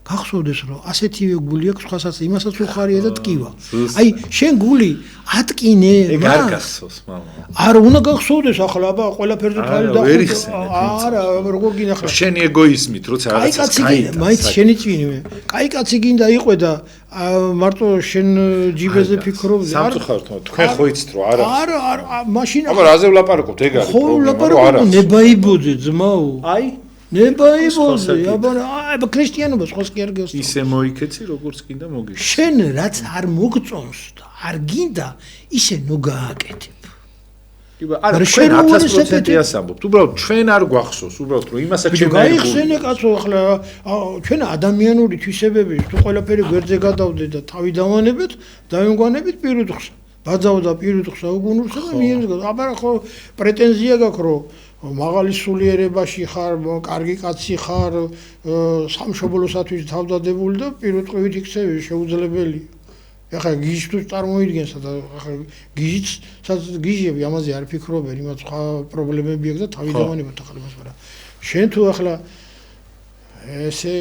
გახსოვდეს რომ ასეთივე გული აქვს სხვასაც იმასაც უხარია და ტკივა აი შენ გული ატკინე ეგ არ გახსოვს მამა არა უნდა გახსოვდეს ახლა აბა ყველაფერზე თვალი არა როგორ გინახა შენი ეგოიზმით როცა რაღაცას გაიგე მაინც შენი წვინი მე კაი კაცი გინდა იყო და მარტო შენ ჯიბეზე ფიქრობდი სამწუხაროდ თქვენ ხო იცით რომ არა მაშინ აბა რაზე ვლაპარაკობთ ეგ არის პრობლემა არა ნებაიბოძე ძმაო აი ნებაიბოძე აბა ქრისტიანობა სხვას კი არ გესწავლ ისე მოიქეცი როგორც გინდა მოგიქცე შენ რაც არ მოგწონს და არ გინდა ისე ნუ გააკეთებ არა, ჩვენ 1000%-ი ასამბობთ. უბრალოდ ჩვენ არ გვახსოვს, უბრალოდ რომ იმასაც ჩვენ გაიხსენე კაცო, ახლა ჩვენ ადამიანური თვისებები თუ ყველაფერი გვერდზე გადავდე და თავი დავანებეთ, დავიმგვანებით პირუთხს. ბაძავდა პირუთხსა უგუნურსა და მიენს. აბა ხო პრეტენზია გაქვს რომ მაღალი სულიერებაში ხარ, კარგი კაცი ხარ, სამშობლოსათვის თავდადებული და პირუტყვით იქცევი შეუძლებელია. ახლა გიჟს თუ წარმოიდგენსა და ახლა გიჟიც გიჟები ამაზე არ ფიქრობენ, იმათ სხვა პრობლემები აქვს და თავი დავანებოთ ახლა მას, მაგრამ შენ თუ ახლა ესე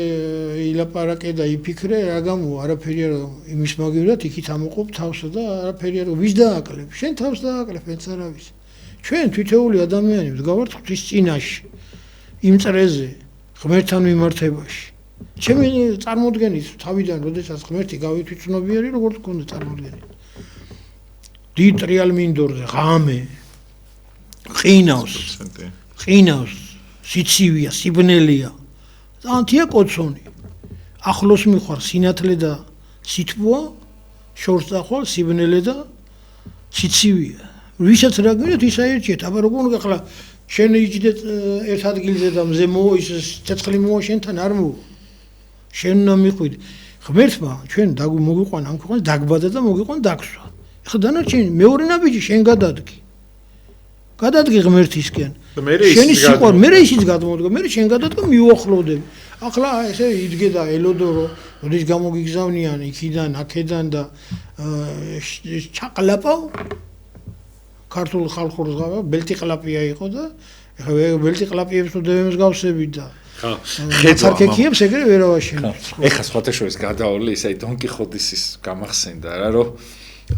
ილაპარაკე და იფიქრე, რა გამო არაფერი არ იმის მაგივრად იქით ამოყოფ თავსა და არაფერი არ ვის დააკლებ? შენ თავს დააკლებ, ეს არავის. ჩვენ თითოეული ადამიანები ვდგავართ ღვთის წინაშე, იმ წრეზე, ღმერთთან მიმართებაში. ჩემი წარმოდგენით თავიდან, როდესაც ღმერთი გავითვითცნობიერი, როგორც გქონდა წარმოდგენით. დიდ ტრიალ მინდორზე ღამე ყინავს, სიცივია, სიბნელია. ანთია კოცონი. ახლოს მიხარ სინათლე და სითბოა, შორს დახვალ სიბნელე და სიცივია. ვისაც რა გინდათ ის აერჩიეთ, აბა როგორ უნდა ახლა შენ იჯდეთ ერთ ადგილზე და მზე მოვა ის ცეცხლი მოვა შენთან არ მოვა. შენ უნდა მიხვიდე. ღმერთმა ჩვენ მოგიყვანა ამ ქვეყანას დაგბადა და მოგიყვანა დაგსვა. ეხლა დანარჩენი მეორე ნაბიჯი შენ გადადგი. გადადგი ღმერთისკენ. შენი სიყვარული, მე ისიც გადმოდგა, მე შენ გადადგა მიუახლოვდები. ახლა ესე იდგე და ელოდო, როდის გამოგიგზავნიან იქიდან, აქედან და ჩაყლაპავ ქართულ ხალხურს გავა, ბელტიყლაპია იყო და ეხლა ბელტიყლაპიებს უდევემს გავსებით და ხეცარქექიებს ეგრე ვერ ავაშენებს. ეხლა სხვათა შორის გადაავლე ისე დონ კიხოტის ის გამახსენდა რა, რომ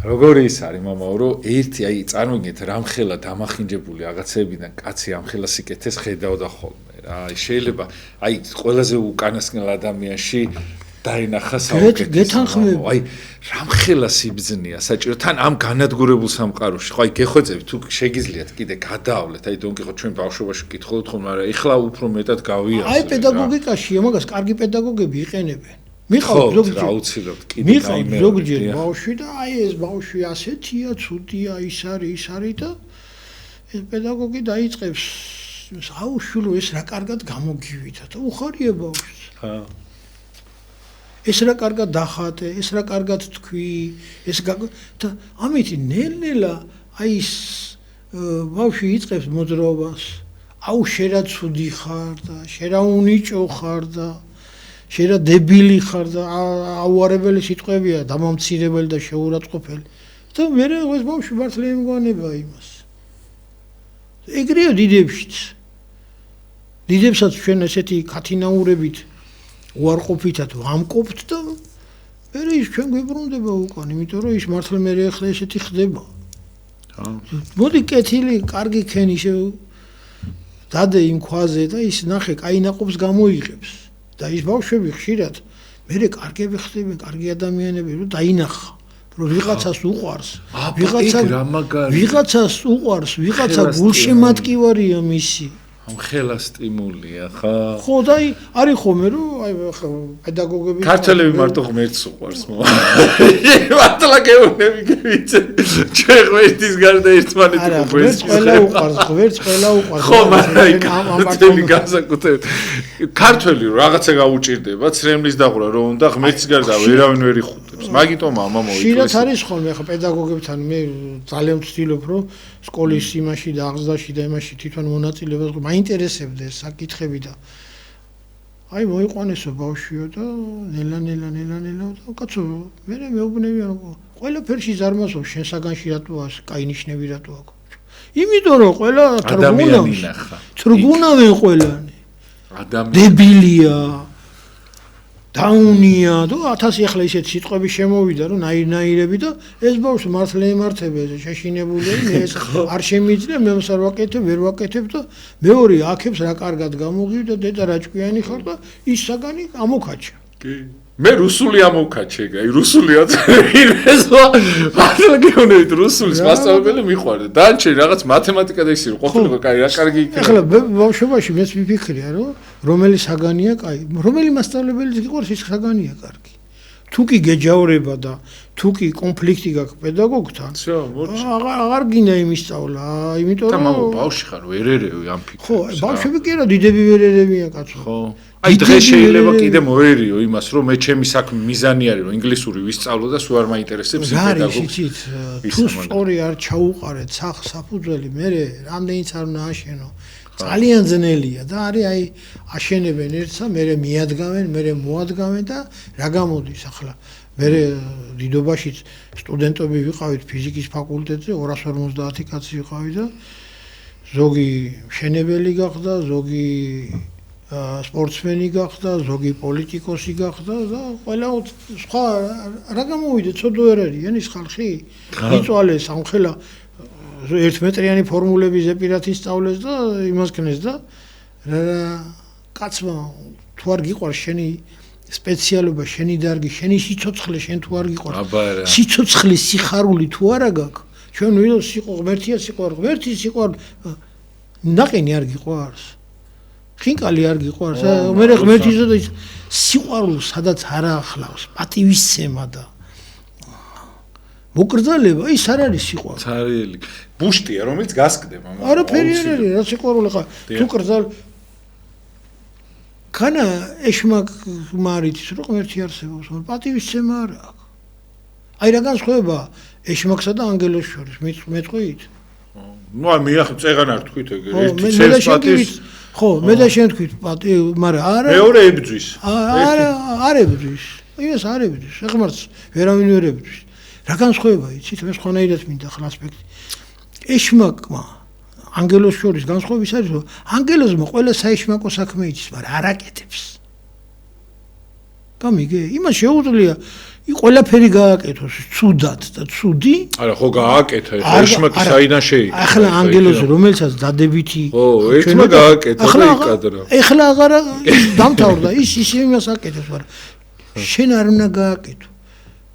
როგორი ის არის მამაო, რომ ერთი აი წარმოგიდგენთ რამხელა დამახინჯებული რაღაცებიდან კაცი ამხელა სიკეთეს ხედავდა ხოლმე რა. აი შეიძლება აი ყველაზე უკანასკნელ ადამიანში დაინახა გეთანხმები. აი რამხელა სიბძნეა საჭირო თან ამ განადგურებულ სამყაროში. ხო აი გეხოცებით თუ შეგიძლიათ კიდე გადაავლეთ. აი დონ კიხოტ ჩვენ ბავშვობაში კითხულობთ ხოლმე, მაგრამ ეხლა უფრო მეტად გავიაზრეთ. აი პედაგოგიკაშია მაგას კარგი პედაგოგები იყენებენ. მიყავთ ზოგჯერ ბავშვი და აი ეს ბავშვი ასეთია, ცუდია, ის არის და ეს პედაგოგი დაიწყებს აუშვილო ეს რა კარგად გამოგივითა და უხარია ბავშვს. ეს რა კარგად დახატე, ეს რა კარგად თქვი, ეს და ამითი ნელ-ნელა აი ეს ბავშვი იწყებს მოძრაობას. აუ შენ რა ცუდი ხარ და შენ რა უნიჭო ხარ და შენ რა დებილი ხარ და აუარებელი სიტყვებია, დამამცირებელი და შეურაცხყოფელი. და მე ეს ბავშვი მართლა იმგვანება იმას. ეგრეა დიდებშიც. დიდებსაც ჩვენ ესეთი ქათინაურებით უარყოფითად ვამყოფთ და მე ის ჩვენ გვიბრუნდება უკან, იმიტომ რომ ის მართლა მე ახლა ესეთი ხდება. მოდი კეთილი, კარგი ქენი დადე იმ ქვაზე და ის ნახე, კაი ნაყოფს გამოიღებს. და ის ბავშვები ხშირად მე კარგები ხდებიან, კარგი ადამიანები, რომ დაინახა, რომ ვიღაცას უყვარს, ვიღაცას უყვარს, ვიღაცა გულშემატკივარია მისი. ამ ხელა სტიმულია, ხა? ხო, და არის ხოლმე, რომ აი პედაგოგები ქართველები მარტო ღმერთს უყვარს, მართლა გეუბნები გივიცე. ჩვენ ღმერთის გარდა ერთმანეთი უყვარს. ღმერთს ყველა უყვარს. ხო, მაგრამ ამარტელი განსაკუთრებით. ქართველი რაღაცა გაუჭირდება, ცრემლის დაღვრა რომ უნდა ღმერთის გარდა ვერავინ ვერ იხუტებს. მაგიტომ მამა მოიწევს. შეიძლება არის ხოლმე, ხა პედაგოგებთან მე ძალიან ვცდილობ, რომ სკოლის იმაში და აღზრდაში და იმაში თვითონ მონაწილეობას მაინტერესებდა ეს საკითხები და აი მოიყვანესო ბავშვიო და ნელა და კაცო მე მეუბნებიან ყველაფერში ზარმასო შენ საგანში რატოა კაი ნიშნები რატო აქვს იმიტომ რომ ყველა თრგუნავენ ყველანი დებილია დაუნია და 1000 ახლა ისეთ სიტყვები შემოვიდა რომ ნაირნაირები და ეს ბავშვი მართლა ემართება ეს შეშინებულია მე ეს არ შემიძლია მე მას არ ვაკეთებ ვერ ვაკეთებ და მეორე აქებს რა კარგად გამოგივიდა დედა რაჭკვიანი ხარ და ის საგანი ამოქაჩა კი მე რუსული ამოვქაჩე აი რუსულია ირესვა მართლა გეუბნებით რუსულის მასწავლებელი მიყვარდა დანჩენ რაღაც მათემატიკა და ისე ყოფილიყო კაი რა კარგი იქნება ახლა ბავშვობაში მეც ვიფიქრია რომ რომელი საგანია კაი რომელი მასწავლებელი გიყვარს ის საგანია კარგი თუ კი გეჯავრება და თუ კი კონფლიქტი გაქვს პედაგოგთან, აღარ გინდა იმისწავლა, იმიტომ რომ და ბავშვი ხარ ვერ ერევი ამ ფიქრს. ხო, ბავშვები კი არა, დიდები ვერ ერევიან კაცო. ხო. აი დღეს შეიძლება კიდე მოერიო იმას, რომ მე ჩემი საქმე მიზანი არის, რომ ინგლისური ვისწავლო და სულ არ მაინტერესებს პედაგოგი. თუ სწორი არ ჩაუყარეთ საფუძველი, მე რამდენიც არ უნდა აშენო. ძალიან ძნელია და არის აი აშენებენ ერთსა, მე მიადგავენ, მე მოადგავენ და რა გამოდის ახლა. მე დიდობაშიც სტუდენტები ვიყავით ფიზიკის ფაკულტეტზე 250 კაცი ვიყავი და ზოგი მშენებელი გახდა, ზოგი სპორტსმენი გახდა, ზოგი პოლიტიკოსი გახდა და ყველა სხვა რა გამოვიდა ცოდო არ არიან ის ხალხი იწვალეს ამხელა 1 მეტრიანი ფორმულები ზეპირად ისწავლეს და იმას ქნეს და კაცმა თუ არ გიყვარს შენი სპეციალობა, შენი დარგი, შენი სიცოცხლე შენ თუ არ გიყვარს სიცოცხლის სიხარული თუ არა გაქვს ჩვენ ვიდოს ღმერთია სიყვარული ღმერთი სიყვარული ნაყინი არ გიყვარს ხინკალი არ გიყვარს მე ღმერთის და სიყვარულს სადაც არ ახლავს პატივისცემა და მოკრძალება ის არ არის სიყვარული ცარიელი ბუშტია რომელიც გასკდება არაფერი არ არის რა სიყვარული ხარ თუ კრძალ ქანა ეშმაკ მარიც რო ღმერთი არსებობს პატივისცემა არ აქვს აი რა განსხვავება ეშმაკსა და ანგელოს შორის მეტყვით ნუ მე ახლა წეღან არ თქვით ეგ ერთი წელს პატივის ხო მე და შენ თქვით მაგრამ არა მეორე ებძვის არ ებძვის იმას არ ებძვის ღმერთს ვერავინ ვერ ებძვის რა განსხვავება იცით მე სხვანაირად მინდა ახლა ასპექტი ეშმაკმა ანგელოს შორის განსხვავება ის არის რომ ანგელოზმა ყველა საეშმაკო საქმე იცის მაგრამ არ აკეთებს გამიგე იმას შეუძლია ყველაფერი გააკეთოს ცუდად და ცუდი არა ხო გააკეთა ეშმაკი საიდან შეიკრიბა ახლა ანგელოზი რომელსაც დადებითი ო ერთმა გააკეთა და იკადრა ახლა აღარ დამთავრდა ის იმას აკეთებს მაგრამ შენ არ უნდა გააკეთო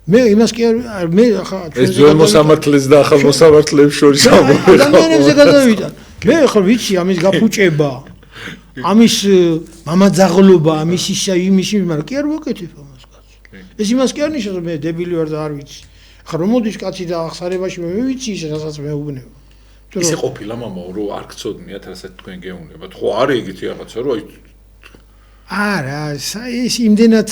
მე იმას კი არ მე ახლა ეს ძველ მოსამართლეს და ახალ მოსამართლეებს შორის ადამიანებზე გადავიდა მე ახლა ვიცი ამის გაფუჭება ამის მამაძაღლობა ამის ისა იმის მაგრამ კი არ ვაკეთებ ამას კაცო ეს იმას კი არ ნიშნავს რომ მე დებილი ვარ და არ ვიცი ახლა რომ მოდის კაცი და აღსარებაში მე ვიცი ის რასაც მე უბნება ისე ყოფილა მამაო რომ არ გწოდნიათ რასაც თქვენ გეუნებათ ხო არის ეგეთი რაღაცა რომ არა ის იმდენად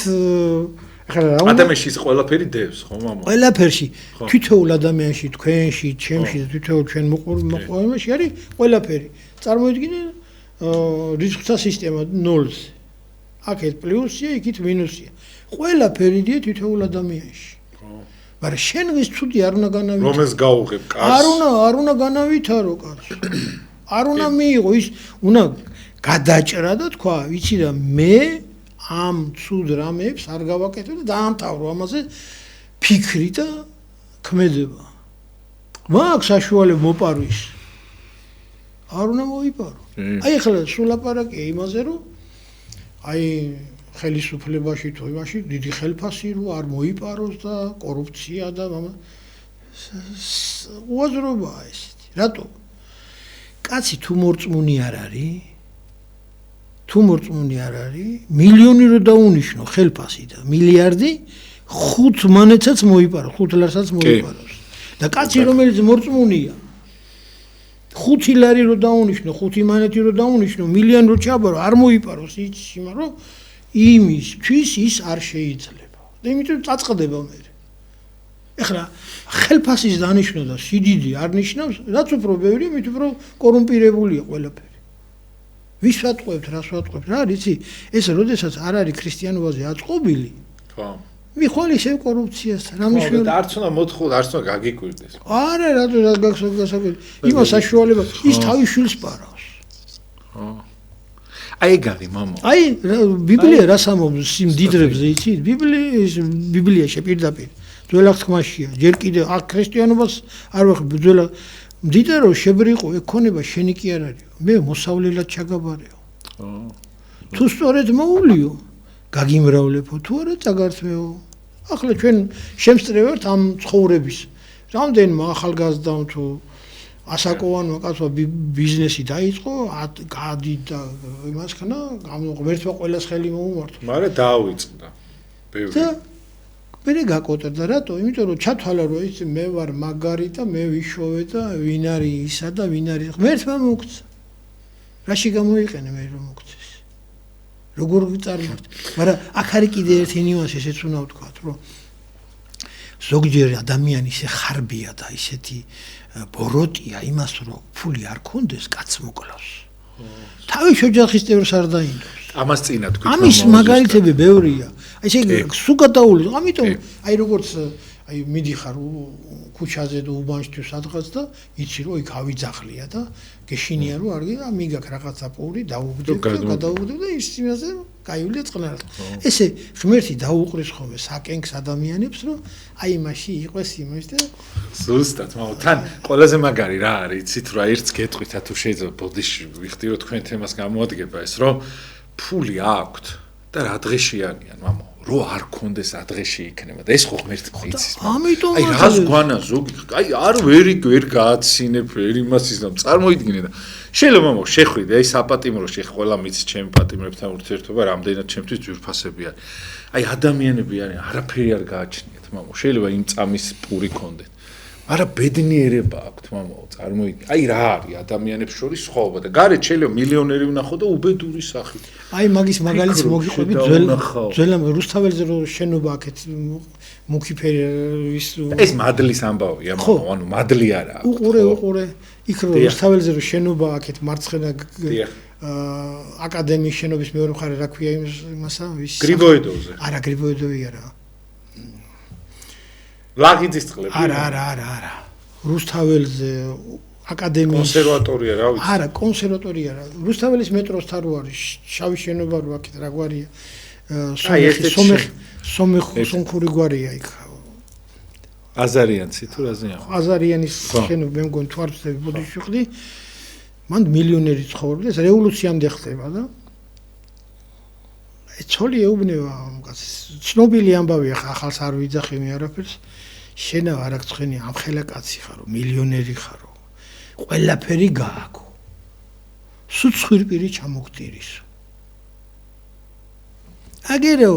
ადამიანში ის ყველაფერი დევს ხო მამა ყველაფერში თითოეულ ადამიანში თქვენში ჩემში და თითოეულ ჩვენ მოყვარებაში არის ყველაფერი წარმოიდგინე რიცხვთა სისტემა 0-ს აქეთ პლუსია იქით მინუსია ყველაფერია თითოეულ ადამიანში მაგრამ შენ ის ცუდი არ უნდა განავითარო რომელს გაუღებ კარს არ უნდა განავითარო კარს არ უნდა მიიღო ის უნდა გადაჭრა და თქვა ვიცი რა მე ამ ცუდ რამებს არ გავაკეთებ და დაამთავრო ამაზე ფიქრი და ქმედება. მაქვს საშუალება მოპარვის. არ უნდა მოიპარო. აი ახლა სულ ლაპარაკია იმაზე რომ აი ხელისუფლებაში თუ იმაში დიდი ხელფასი რო არ მოიპაროს და კორუფცია და უაზრობაა ესეთი. რატო? კაცი თუ მორწმუნე არ არის თუ მორწმუნე არ არის მილიონი რო დაუნიშნო ხელფასი და მილიარდი 5 მონეტსაც მოიპარო 5 ლარსაც მოიპაროს და კაცი რომელიც მორწმუნეა 5 ლარი რო დაუნიშნო 5 მონეტი რო დაუნიშნო მილიონი რო ჩაბარო არ მოიპაროს იცი მაგრამ იმისთვის ის არ შეიძლება და იმიტომ წაწყდება მე ეხლა ხელფასის დანიშნო და სიდიდი არ ნიშნავს რაც უფრო ბევრი მით უფრო კორუმპირებულია ყველაფერი ვის ვატყუებთ, რას ვატყუებთ, რა იცი, ეს როდესაც არ არის ქრისტიანობაზე აწყობილი. ხო. მიხვალ ისევ კორუფციასთან, რა მნიშვნელობა? არც უნდა მოთხოვოთ, არც უნდა გაგიკვირდეს. არა, რატო რა გასაგები? იმას საშუალება ის თავის შვილს პარავს. ხო. აი ეგ არის, მამა. აი, ბიბლია რას ამბობს სიმდიდრებზე, იცით? ბიბლიაში პირდაპირ ძველ აღთქმაშია, ჯერ კიდევ აქ ქრისტიანობას არ ვახებ, ძველ მდიდარო შებრიყო ეკონება შენი კი არ არის მე მოსავლელად ჩაგაბარეო თუ სწორედ მოულიო გაგიმრავლებო თუ არა წაგართმეო ახლა ჩვენ შემსწრევთ ამ ცხოვრების რამდენმა ახალგაზრდამ თუ ასაკოვანმა კაცმა ბიზნესი დაიწყო გადიდა იმას ხნა ღმერთმა ყველას ხელი მოუმართო მაგრამ დაავიწყდა ბევრი მერე გაკოტრდა რატო? იმიტომ რომ ჩათვალა რომ იცი მე ვარ მაგარი და მე ვიშოვე და ვინ არის ისა და ვინ არის ღმერთმა მოგცა. რაში გამოიყენე მე რომ მოგცეს? როგორ წარმოვიდგინე? მაგრამ აქ არის კიდე ერთი ნიუანსი, ესეც უნდა ვთქვა, რომ ზოგჯერ ადამიანი ისე ხარბია და ისეთი ბოროტია იმას რომ ფული არ კონდეს, კაც მოკლავს. თავის ოჯახის წევრს არ დაინდობს. ამას წინა თქვით. ამის მაგალითები ბევრია. აი ესე სულ გადაული, ამიტომ აი როგორც აი მიდიხარ ქუჩაზე და უბანში სადღაც და იცი რომ იქ ავიძაღლია და გეშინია რომ არ გიდა მიგაქ რაღაცა პური დაუგდებ და გადაუგდებ და ის იმაზე გაივლია წყნარად. ესე ღმერთი დაუყრის ხოლმე საკენკს ადამიანებს რომ აი მასში იყოს იმას და ზუსტად მაგრამ თან ყველაზე მაგარი რა არის იცით რა ერთს გეტყვით თუ შეიძლება ბოდიში ვიხდი რომ თქვენ თემას გამოადგება ეს რომ ფული აქვთ და რა დღეშიანიან მამა რო არ კონდეს ადღეში იქნება და ეს ხო ღმერთი იცის ამიტომ აი რას გვანა ზოგი აი არ ვერ გააცინებ ვერ იმას ისე წარმოიდგინე და შეიძლება მამა შეხვიდე აი საპატიმრო შეხ ყველა მიცი ჩემ პატიმრებთან ურთიერთობა რამდენად ჩემთვის ძვირფასები არის აი ადამიანები არის არაფერი არ გააჩნიათ მამა შეიძლება იმ წამის პური კონდეთ მაგრამ ბედნიერება აქვთ მამაო წარმოიდგინე აი რა არის ადამიანებს შორის სხვაობა და გარეთ შეიძლება მილიონერი ვნახო და უბედური სახით აი მაგის მაგალითს მოგიყვები ძველამ რუსთაველზე რო შენობა აქეთ მუქიფერის ეს მადლის ამბავია მამაო ანუ მადლი არა უყურე იქ რო რუსთაველზე რო შენობა აქეთ მარცხენა აკადემიის შენობის მეორე მხარე რა ქვია იმასა ვის გრიბოედოვზე არა გრიბოედოვი არა ლაღიძის წყლები არა რუსთაველზე აკადემიის კონსერვატორია რა ვიცი არა კონსერვატორია რა რუსთაველის მეტროსთან რო არის შავი შენობა რო აქეთ რა გვარია სომეხური გვარია იქ აზარიანცი თუ რაზეა აზარიანის შენობა მე მგონი თუ არ ვწდები ბოდიში ვხდი მან მილიონერი ცხოვრობდა ეს რევოლუციამდე ხდება და ცოლი ეუბნება კაცს ცნობილი ამბავია ახალს არ ვიძახი მე არაფერს შენა არ აღწვენი ამ ხელა კაცი ხარო მილიონერი ხარო ყველაფერი გააკო სუცხვირპირი ჩამოგტირის აგერო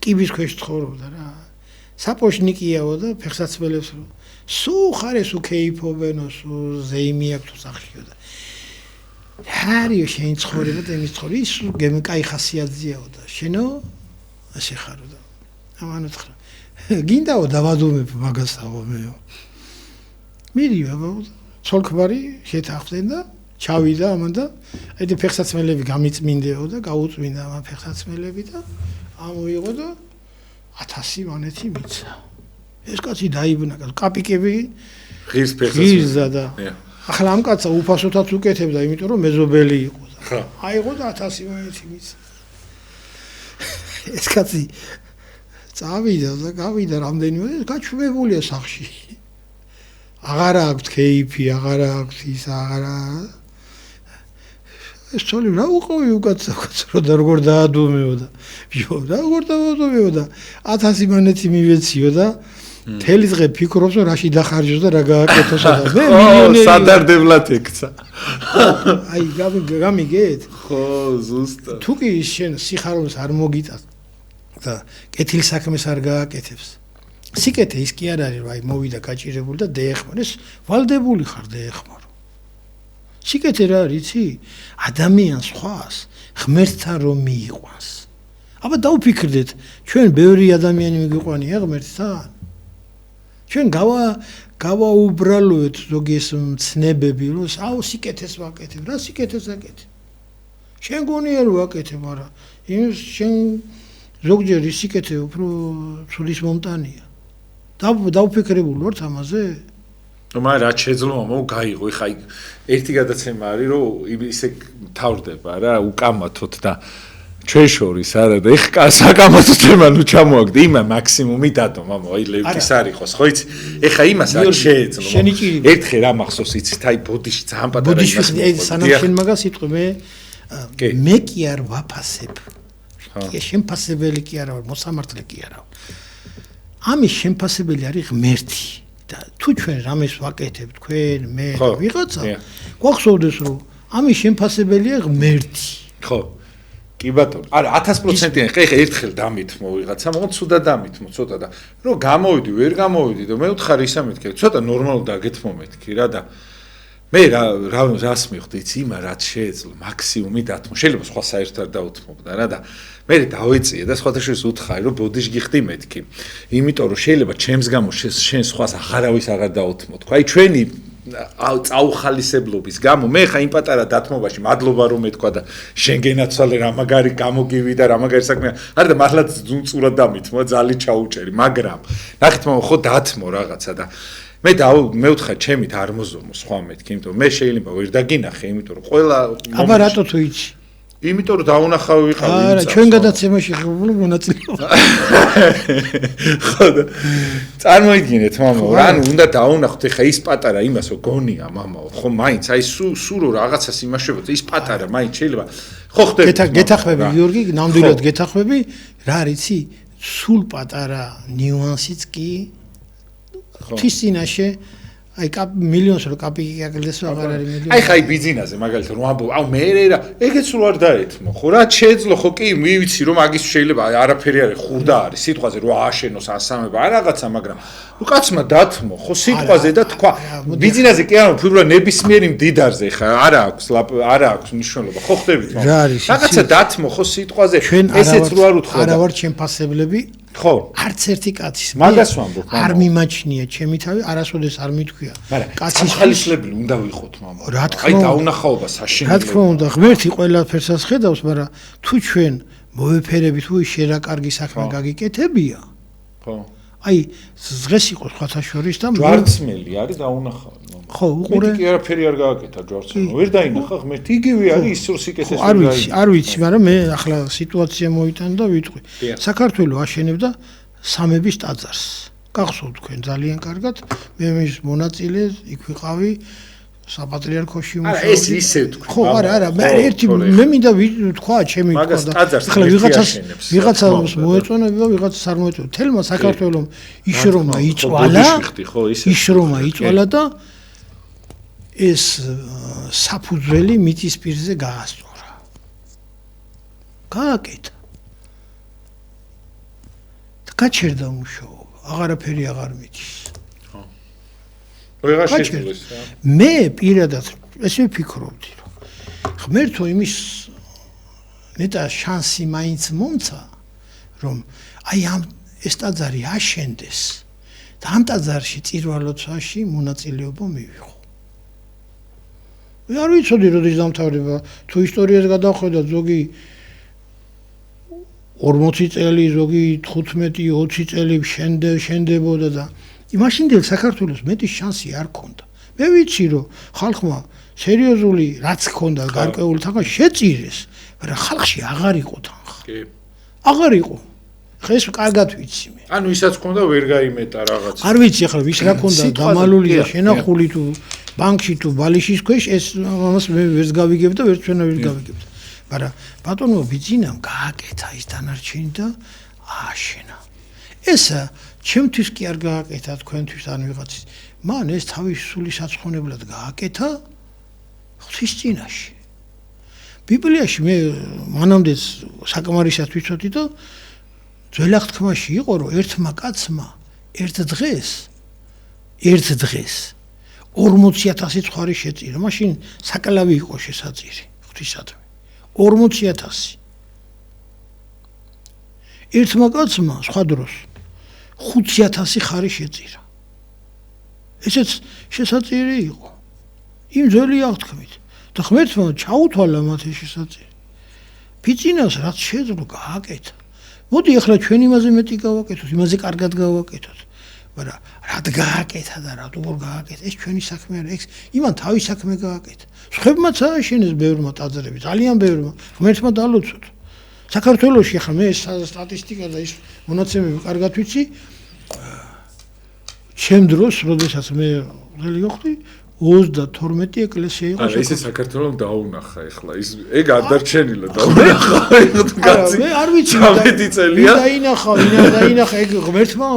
კიბის ქვეშ ცხოვრობდა რა საპოშნიკიაო და ფეხსაცმელებს სუ ხარეს უქეიფობენო სუ ზეიმი აქვს თუ სახიო და ჰარიო შენ ცხოვრება და იმის ცხოვრება ის კაი ხასიათზეაო და შენო ასე ხარო და ამან უთხრა გინდაო დავადუმებ მაგასაო მეო მირია ცოლქმარი შეთახდნენ და ჩავიდა ამან და აი ფეხსაცმელები გამიწმინდეო და გაუწმინდა ამ ფეხსაცმელები და ამოიღო და 1000 მონეთი მიცა ეს კაცი დაიბნა კაპიკები ღირს ფეხსაცმელი და ახლა ამ კაცს უფასოთაც უკეთებდა იმიტომ რომ მეზობელი იყო და აიღო და 1000 მონეთი მიცა ეს კაცი წავიდა და გავიდა რამდენიმე გაჩვენებულია სახში აღარ აქვს კეიფი აღარ აქვს ის აღარა ეს ცოლი რა უყოვი უკაცო რომ და როგორ დაადუმეო და ბიო და როგორ დაადუმეო და 1000 მონეთი მივეციო და თელი დღე ფიქრობს რომ რაში დახარჯოს და რა გააკეთოსა და მე მილიონერი სადარდებლად ექცა აი გამიგეთ ხო ზუსტად თუ კი შენ სიხარულს არ მოგიტას და კეთილ საქმეს არ გააკეთებს სიკეთე ის კი არ არის რომ აი მოვიდა გაჭირებული და დაეხმარეს ვალდებული ხარ დაეხმარო სიკეთე რა არის იცი ადამიანს ხვას ღმერთთან რომ მიიყვანს აბა დაუფიქრდეთ ჩვენ ბევრი ადამიანი მიგიყვანია ღმერთთან ჩვენ გავაუბრალოეთ ზოგი ეს მცნებები რომ აუ სიკეთეს ვაკეთებ რა სიკეთეს აკეთებ შენ გონია რომ ვაკეთებ მაგრამ იმ შენ ზოგჯერ სიკეთე უფრო ცუდის მომტანია დაუფიქრებული ვარ ამაზე მაგრამ რაც შეძლო მამაო გაიღო ეხა ერთი გადაცემა არის რომ ისე თავდება რა უკამათოთ და ჩვენ შორის არა და ეხა საკამათო თემა ნუ ჩამოაგდე იმა მაქსიმუმი დადო მამაო აი ლევკის არ იყოს ხო იცი ეხა იმას არ შეეძლო ერთხელ რა მახსოვს იცით აი ბოდიში ძალიან პატარა იმას სანამ შენ მაგას იტყვი მე კი არ ვაფასებ კი შემფასებელი კი არა ვარ მოსამართლე კი არა ამის შემფასებელი არის ღმერთი და თუ ჩვენ რამეს ვაკეთებ თქვენ მე ვიღაცა გვახსოვდეს რომ ამის შემფასებელია ღმერთი ხო კი ბატონო. არა 1000%-იანი ხე ერთხელ დამითმო ვიღაცა, მაგრამ ცუდად დამითმო ცოტა და რომ გამოვიდი, ვერ გამოვიდი და მე ვთხარი ისა მეთქე, ცოტა ნორმალურად დაგეთმო მეთქი რა და მე რას მივხვდი, იმა რაც შეეძლო მაქსიმუმი დათმო. შეიძლება სხვა საერთოდ არ დაუთმობდა რა და მე დავეწიე და სხვათა შორის უთხარი რომ ბოდიში გიხდი მეთქი. იმიტომ რომ შეიძლება ჩემს გამო შენ სხვას აღარავის აღარ დაუთმო. თქვა, აი ჩვენი წაუხალისებლობის გამო მე ხა იმ პატარა დათმობაში მადლობა რომ მეთქვა და შენ გენაცვალე რა მაგარი გამოგივიდა რა მაგარი საქმეა. არა და მართლა ძუნწურად დამითმო, ძალი ჩაუჭერი, მაგრამ ნახეთ მამა ხო დათმო რაღაცა და მე ვთხარ ჩემით არ მოზომო სხვა მეთქი, იმიტომ მე შეიძლება ვერ დაგინახე, იმიტომ რომ ყველა აბა რატო თუ იცი? იმიტომ რომ დაუნახავი ვიყავი იმ არა, ჩვენ გადაცემაში ხებული მონაწილეობა. ხო და წარმოიდგინეთ მამაო, ანუ უნდა დაუნახოთ ეხა ის პატარა იმასო გონია მამაო, ხო მაინც აი სურო რაღაცას იმაშებოთ, ის პატარა მაინც შეიძლება ხო ხდები. გეთახმები გიორგი, ნამდვილად გეთახმები, რა რიცი? სულ პატარა ნიუანსიც კი ღვთის წინაშე აი მილიონს რო კაპიკი აკლდეს აღარ არის მილიონი. აი ხაი ბიზნესზე მაგალითად რომ ამბობ, აუ მე რა ეგეც რო არ დაეთმო, ხო რა შეეძლო ხო კი მივიცი რომ მაგის შეიძლება არაფერი არის ხურდა არის სიტყვაზე რო ააშენოს ასამება არ რაღაცა, მაგრამ ნუ კაცმა დათმო ხო სიტყვაზე და თქვა ბიზნესზე კი არა უფრო ნებისმიერი მდიდარზე ხა არა აქვს მნიშვნელობა ხო ხდებით მაგრამ რაღაცა დათმო ხო სიტყვაზე ესეც რო არ უთხრა არა ვარ ჩემფასებლები ხო არც ერთი კაცის მაგას ვამბობ არ მიმაჩნია ჩემი თავი არასოდეს არ მithქვია კაცის ხალისლებელი უნდა ვიყოთ მამა აი დაუნახაობა საშინელება რა თქმა უნდა ღმერთი ყველაფერსაც ხედავს მაგრამ თუ ჩვენ მოვეფერებით უი შენ რა კარგი საქმე გაგიკეთებია ხო აი ზღეს იყო სხვათა შორის და ჯვარცმელი არის დაუნახავი ხო უყურე მე კი არაფერი არ გააკეთა ჯვარცმელი ვერ დაინახა ღმერთი იგივე არის ის სიკეთეს არ ვიცი მაგრამ მე ახლა სიტუაცია მოიტან და ვიტყვი საქართველოს აშენებდა სამების ტაძარს გახსოვთ თქვენ ძალიან კარგად მე მის მონაწილე იქ ვიყავი საპატრიარქოში არა ეს ისე თქვი ხო არა მე ერთი მე მინდა თქვა ჩემი თქვა და ახლა ვიღაცას მოეწონება ვიღაცას არ მოეწონება თელმა საქართველოს იშრომა იწვალა და ეს საფუძველი მიწის პირზე გაასწორა გააკეთა და გაჩერდა მუშაობა აღარაფერი აღარ მიდის მე პირადად ესე ვფიქრობდი რომ ღმერთო იმის ნეტა შანსი მაინც მომცა რომ აი ამ ეს ტაძარი აშენდეს და ამ ტაძარში წირვალოცვაში მონაწილეობა მივიღო არ ვიცოდი როდის დამთავრდება თუ ისტორიას გადავხედოთ ზოგი 40 წელი ზოგი 15-20 წელი შენდებოდა და იმაშინდელ საქართველოს მეტი შანსი არ ქონდა. მე ვიცი რომ ხალხმა სერიოზული რაც ქონდა გარკვეული თანხა შეწირეს, მაგრამ ხალხში აღარ იყო თანხა. კი. აღარ იყო. ხა ეს კარგად ვიცი მე. ანუ ისაც ქონდა ვერ გაიმეტა რაღაც. არ ვიცი ახლა ვის რა ქონდა დამალული და შენახული თუ ბანკში თუ ბალიშის ქვეშ ეს ამას მე ვერც გავიგებ და ვერც ჩვენა ვერ გავიგებთ. მაგრამ ბატონო ბიძინამ გააკეთა ის დანარჩენი და ააშენა. ეს ჩემთვის კი არ გააკეთა თქვენთვის ან ვიღაცის მან ეს თავის სული საცხონებლად გააკეთა ღვთის წინაშე ბიბლიაში მე მანამდეც საკმარისად ვიცოდი და ძველ აღთქმაში იყო რომ ერთმა კაცმა ერთ დღეს 40000 ცხარი შეწირა მაშინ საკლავი იყო შესაწირი ღვთისადმი 40000 ერთმა კაცმა სხვა დროს 5000 ხარი შეწირა. ესეც შესაწირი იყო. იმ ძველი აღთქმით. და ღმერთმა ჩაუთვალა მათ ეს შესაწირი. ფიცინას რაც შეძლო გააკეთა. მოდი ახლა ჩვენ იმაზე მეტი გავაკეთოთ, იმაზე კარგად გავაკეთოთ. მაგრამ რად გააკეთა და რად უყურ გააკეთა, ეს ჩვენი საქმე არა, ეს იმან თავის საქმე გააკეთა. სხვებმაც ააშენეს ბევრმა ტაძრები, ძალიან ბევრმა. ღმერთმა დალოცოთ. საქართველოში ახლა მე სტატისტიკა და ის მონაცემები კარგად ვიცი. ჩემ დროს, როდესაც მე ძელი ვიყავი, 32 ეკლესია იყო. არა, ისე საქართველოს დაუნახა ეხლა. ის ეგ არ დარჩენილა დაუნახა. მე არ ვიცი. დაინახა ეგ ღმერთმა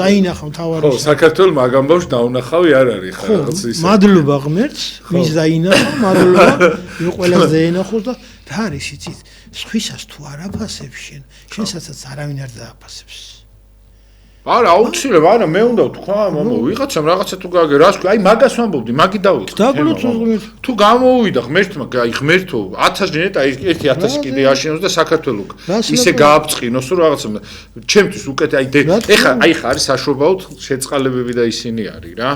დაინახა მთავარი. ხო, საქართველოს მაგამ ბავშვ დაუნახავი არ არის ხა რაღაც ისე. მადლობა ღმერთს, ვის დაინახა, მადლობა. იმ ყველაზე ენახოს და არის იცით, სხვისას თუ არ აფასებს შენსაც არავინ არ დააფასებს. არა, აუცილებლად, არა, მე უნდა ვთქვა, მამა, ვიღაცამ რაღაცა თუ გააგე, რას ქვია, აი მაგას ვამბობდი, მაგი დავიწყე. თუ გამოვიდა ღმერთმა, აი ღმერთო 1000 ჯერეთ, აი 1000 კიდე აშენოს და საქართველოს ისე გააფწყინოს, რომ რაღაცა ჩემთვის უკეთ აი ეხა არის საშობაოდ შეწყალებები და ისინი არის რა.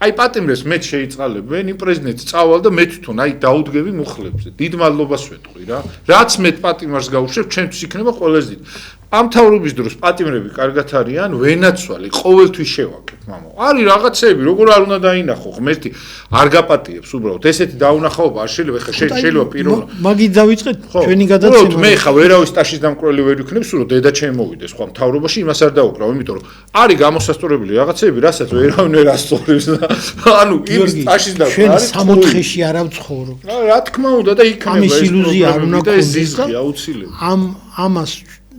აი პატიმრებს მე შეიწყალებენ, იმ პრეზიდენტს წავალ და მე თვითონ აი დაუდგები მუხლებზე. დიდ მადლობას ვეთქვი რა. რაც მე პატიმარს გავუშვებ, ჩემთვის იქნება ყველაზე დიდი. ამ თავრობის დროს პატიმრები კარგად არიან, ვენაცვალი ყოველთვის შევაკებ, მამა. არის რაღაცები, როგორ არ უნდა დაინახო, ღმერთი არ გაპატიებს უბრალოდ. ესეთი დაუნახაობა არ შეიძლება, ეხა შეიძლება პირველად. მაგით დავიწყეთ ჩვენი გადაცემა. მე ხა ვერავის ტაშის დამკვრელი ვერ ვიქნებ, სულ დედა ჩემოვიდეს, ხო, თავრობაში იმას არ დაუკრავ, იმიტომ რომ არის გამოსასწორებელი რაღაცები, რასაც ვერავინ ვერ ასწორებს და ანუ იმის ტაშის და ჩვენ 64-ში არ ავცხოვრობ. რა თქმა უნდა და იქნება ეს ილუზია არ უნდა გქონდეს და აუცილებლად. ამას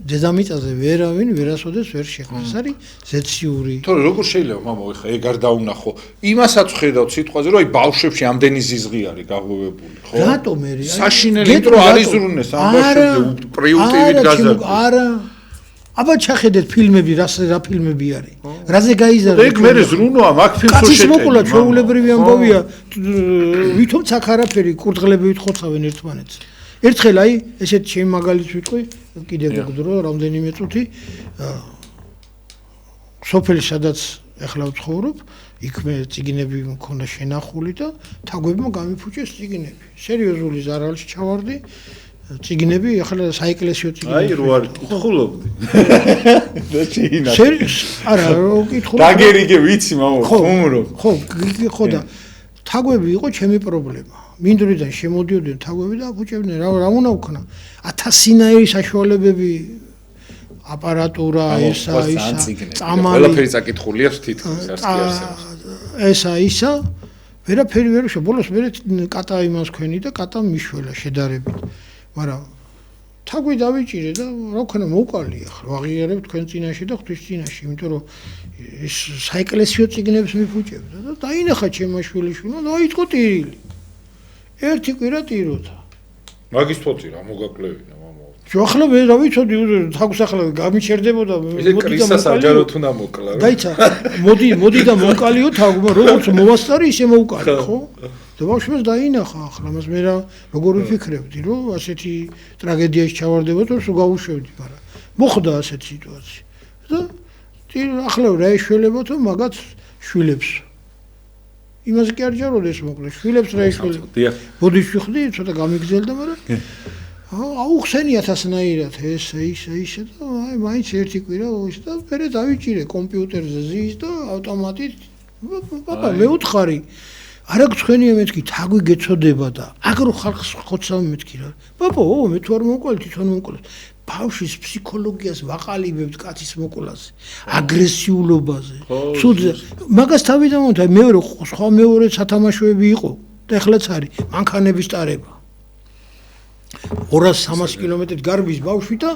დედამიწაზე ვერავინ ვერასოდეს ვერ შეხვდეს. არის ზეციური. თორე როგორ შეიძლება მამა ეხა ეგ არ დაუნახო. იმასაც ხედავთ სიტყვაზე, რომ აი ბავშვებში ამდენი ზიზღი არის გაღვევებული, ხო? რატომ ერი? საშინელი იმიტომ რომ არის ზრუნეს ამ ბავშვებზე პრიუტივით გაზარდა. არა. აბა ჩახედეთ ფილმები, რა ფილმები არის? რაზე გაიზარდა? ეგ მე ზრუნოა, მაგ ფილმს რო შეკეთე. მოყოლა ჩვეულებრივი ამბავია, ვითომც აქ არაფერი კურდღლებივით ხოცავენ ერთმანეთს. ერთხელ აი ესეთ ჩემ მაგალითს ვიტყვი, კიდევ მოგდრო რამდენიმე წუთი სოფელი სადაც ეხლა ვცხოვრობ, იქ მე წიგნები მქონდა შენახული და თაგვებმა გამიფუჭეს წიგნები. სერიოზული ზარალში ჩავარდი. წიგნები ახლა საეკლესიო წიგნები. აი რო არ კითხულობდი. და შეინა. არა, რო კითხულობ. დაგერიგე ვიცი მამა, ხუმრო. ხო და თაგვები იყო ჩემი პრობლემა. მინდვრიდან შემოდიოდნენ თაგვები და აფუჭებდნენ რა უნდა ვქნა 1000-ნაირი საშუალებები აპარატურა ესა წამალი ყველაფერი წაკითხულია თითქმის ისა ვერაფერი ვერ უშვა ბოლოს მე კატა იმას ქვენი და კატა მიშველა შედარებით მაგრამ თაგვი დავიჭირე და რა ვქნა მოვყალი ახლა ვაღიარებ თქვენ წინაშე და ღვთის წინაშე იმიტომ რომ ეს საეკლესიო წიგნებს მიფუჭებდა და დაინახა ჩემმა შვილიშვილმა და აიწყო ტირილი ერთი კვირა ტიროდა. მაგის თოთი რა მოგაკლევინა მამა. ახლა მე რა ვიცოდი თაგვს ახლა გამიჩერდებოდა მოდი და კრისას აჯაროთ უნდა მოკლა რა. დაიცა მოდი და მოკალიო თაგვმა როგორც მოვასწარი ისე მოვკალი ხო? და ბავშვებს დაინახა ახლა მას მე რა როგორ ვიფიქრებდი რომ ასეთი ტრაგედიაში ჩავარდებოდ რომ სულ გავუშვებდი მაგრამ მოხდა ასეთი სიტუაცია. და ახლა რა ეშველებოთ მაგაც შვილებს იმას კი არ ჯაროდეს მოკლედ შვილებს რა ეშველებოდ. ბოდიში ხდი ცოტა გამიგზელდა მაგრამ აუხსენი 1000-ნაირად ესე და აი მაინც ერთი კვირა ის და მე დავიჭირე კომპიუტერზე ზის და ავტომატით ბაბა მე უთხარი არა გცხენია მეთქი თაგვი გეწოდება და აგრო ხალხს ხოცავ მეთქი რა ბაბა მე თუ არ მომყოლ თვითონ მომყოლ ბავშვის ფსიქოლოგიას ვაყალიბებთ კაცის მოკვლაზე აგრესიულობაზე სუდზე მაგას თავიდან მომთა მეორე სხვა მეორე სათამაშოები იყო და ეხლაც არის მანქანების ტარება 200-300 კილომეტრით გარბის ბავშვი და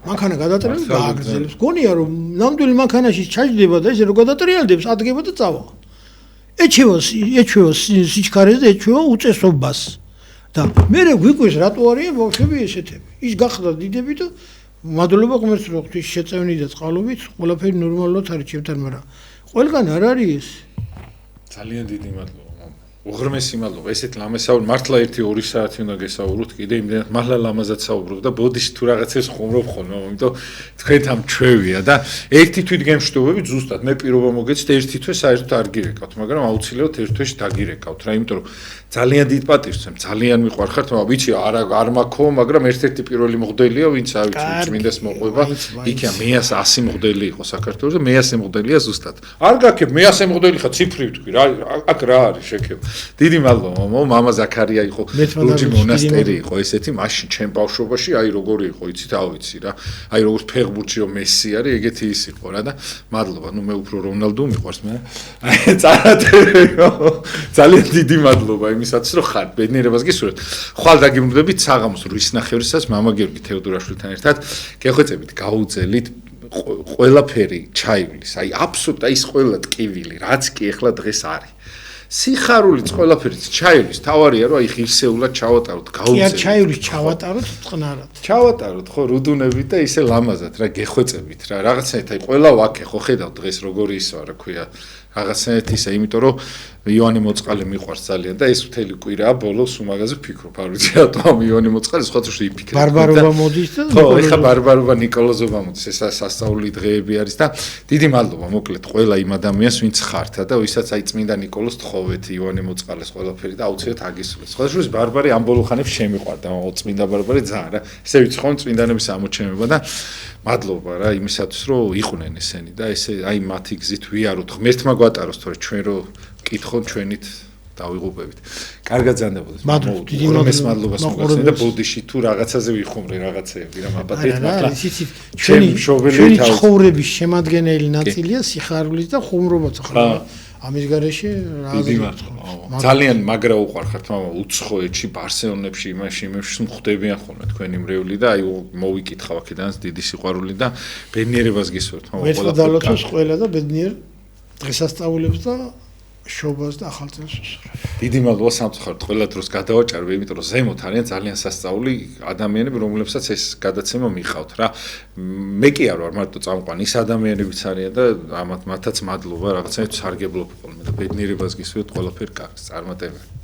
მანქანა გადატრიალებს გააგრძელებს. გონია რომ ნამდვილი მანქანაში ჩაჯდება და ესე რომ გადატრიალებს, ადგება და წავა. ეჩვევა სიჩქარეს და ეჩვევა უწესობას. და მე გვიყვეს რატო არიან ბავშვები ესეთები. ის გახდა დიდები და მადლობა ღმერთს რომ ღვთის შეწევნი და წყალობით ყველაფერი ნორმალურად არის ჩემთან, მაგრამ ყველგან არ არის ეს. ძალიან დიდი მადლობა. უღრმესი მადლობა. ესეთ ლამაზსაუბრ მართლა 1-2 საათი უნდა გესაუბროთ. კიდე იმდენად მართლა ლამაზად საუბრობ და ბოდიში თუ რაღაცებს ხუმრობ ხოლმე, იმიტომ თქვენთან ჩვევია და ერთი თვით გემშვიდობებით ზუსტად მე პირობა მოგეცით ერთი თვე საერთოდ არ გირეკავთ, მაგრამ აუცილებლად ერთ თვეში დაგირეკავთ რა, იმიტომ რომ ძალიან დიდ პატივს ვცემ, ძალიან მიყვარხართ, მაგრამ ვიცი არ მაქო, მაგრამ ერთ-ერთი პირველი მღვდელია, ვინც ავიცი წმინდეს მოყვება. იქია 100 მღვდელი იყო საქართველოს და 100 მღვდელია ზუსტად. არ გაქებ 100 მღვდელი ხა ციფრი ვთქვი რა, აქ რა არის შეკება. დიდი მადლობა მამაო, მამა ზაქარია იყო, ლურჯი მონასტერი იყო ესეთი, მაშინ ჩემ ბავშვობაში აი როგორი იყო, იცით, ავიცი რა. აი როგორც ფეხბურთში რომ მესი არის, ეგეთი ის იყო რა და მადლობა, ნუ მე უფრო რონალდო მიყვარს მე. აი წარადეო. ძალიან დიდი მადლობა იმისათვის რომ ხარ, ბედნიერებას გისურვებთ. ხვალ დაგიმრუდებით საღამოს 8:00-ისას მამა გიორგი თეოდორაშვილთან ერთად გეხვეწებით, გაუძელით ყველაფერი ჩაივლის, აი აბსოლუტურად ის ყველა ტკივილი, რაც კი ახლა დღეს არის. სიხარულიც ყველაფერიც ჩაივლის, თავარია რომ აი ღირსეულად ჩავატაროთ, გაუძელით. კი არ ჩაივლის, ჩავატაროთ წყნარად. ჩავატაროთ ხო რუდუნებით და ისე ლამაზად რა გეხვეწებით რა. რაღაცნაირად აი ყველა ვაკე ხო ხედავ დღეს როგორი ისაა რა ქვია. რაღაცნაირად ისე, იმიტომ რომ ივანე მოწყალე მიყვარს ძალიან და ეს მთელი კვირაა ბოლოს უმაგაზე ვფიქრობ, არ ვიცი რატომ ივანე მოწყალე სხვადასხვა იფიქრებ. ბარბარობა მოდის და ხო, ეხა ბარბარობა ნიკოლოზობა მოდის, ეს სასწაული დღეები არის და დიდი მადლობა მოკლედ ყველა იმ ადამიანს, ვინც ხართ და ვისაც აი წმინდა ნიკოლოზ თხოვეთ, ივანე მოწყალეს ყველაფერი და აუცილებლად აგისურვეთ. სხვადასხვა ბარბარე ამ ბოლო ხანებში შემიყვარდა, წმინდა ბარბარე ძალიან რა. ესე ვიცი ხომ წმინდანების ამოჩენება და მადლობა რა იმისათვის რომ იყვნენ ესენი და ესე აი მათი გზით ვიაროთ, ღმერთმა გვატაროს თორე ჩვენ რო კითხოთ ჩვენით დავიღუპებით. კარგად ზანდებოდეს. მადლობას მოგახსენე და ბოდიში თუ რაღაცაზე ვიხუმრე რაღაცეები რა მაბადეთ მართლა. ჩვენი ცხოვრების შემადგენელი ნაწილია სიხარულის და ხუმრობაც ხო? ამის გარეშე ძალიან მაგრა უყარხართ მამა უცხოეთში ბარსელონებში იმაში ხვდებიან ხოლმე თქვენი მრევლი და აი მოვიკითხავ აქედანაც დიდი სიყვარული და ბედნიერებას გისურვებთ მამა ყველაფერს ყველა და ბედნიერ დღესასწაულებს და შობას და ახალ წელს უსურვებ. დიდი მადლობა სამწუხაროდ ყველა დროს გადავაჭარბე, იმიტომ რომ ზემოთ არიან ძალიან სასწაული ადამიანები, რომლებსაც ეს გადაცემა მიყავთ რა. მე კი არ ვარ მარტო წამყვანი, ის ადამიანებიც არიან და მათაც მადლობა რაღაცა სარგებლობ ხოლმე და ბედნიერებას გისურვებთ ყველაფერ კარგს. წარმატებები.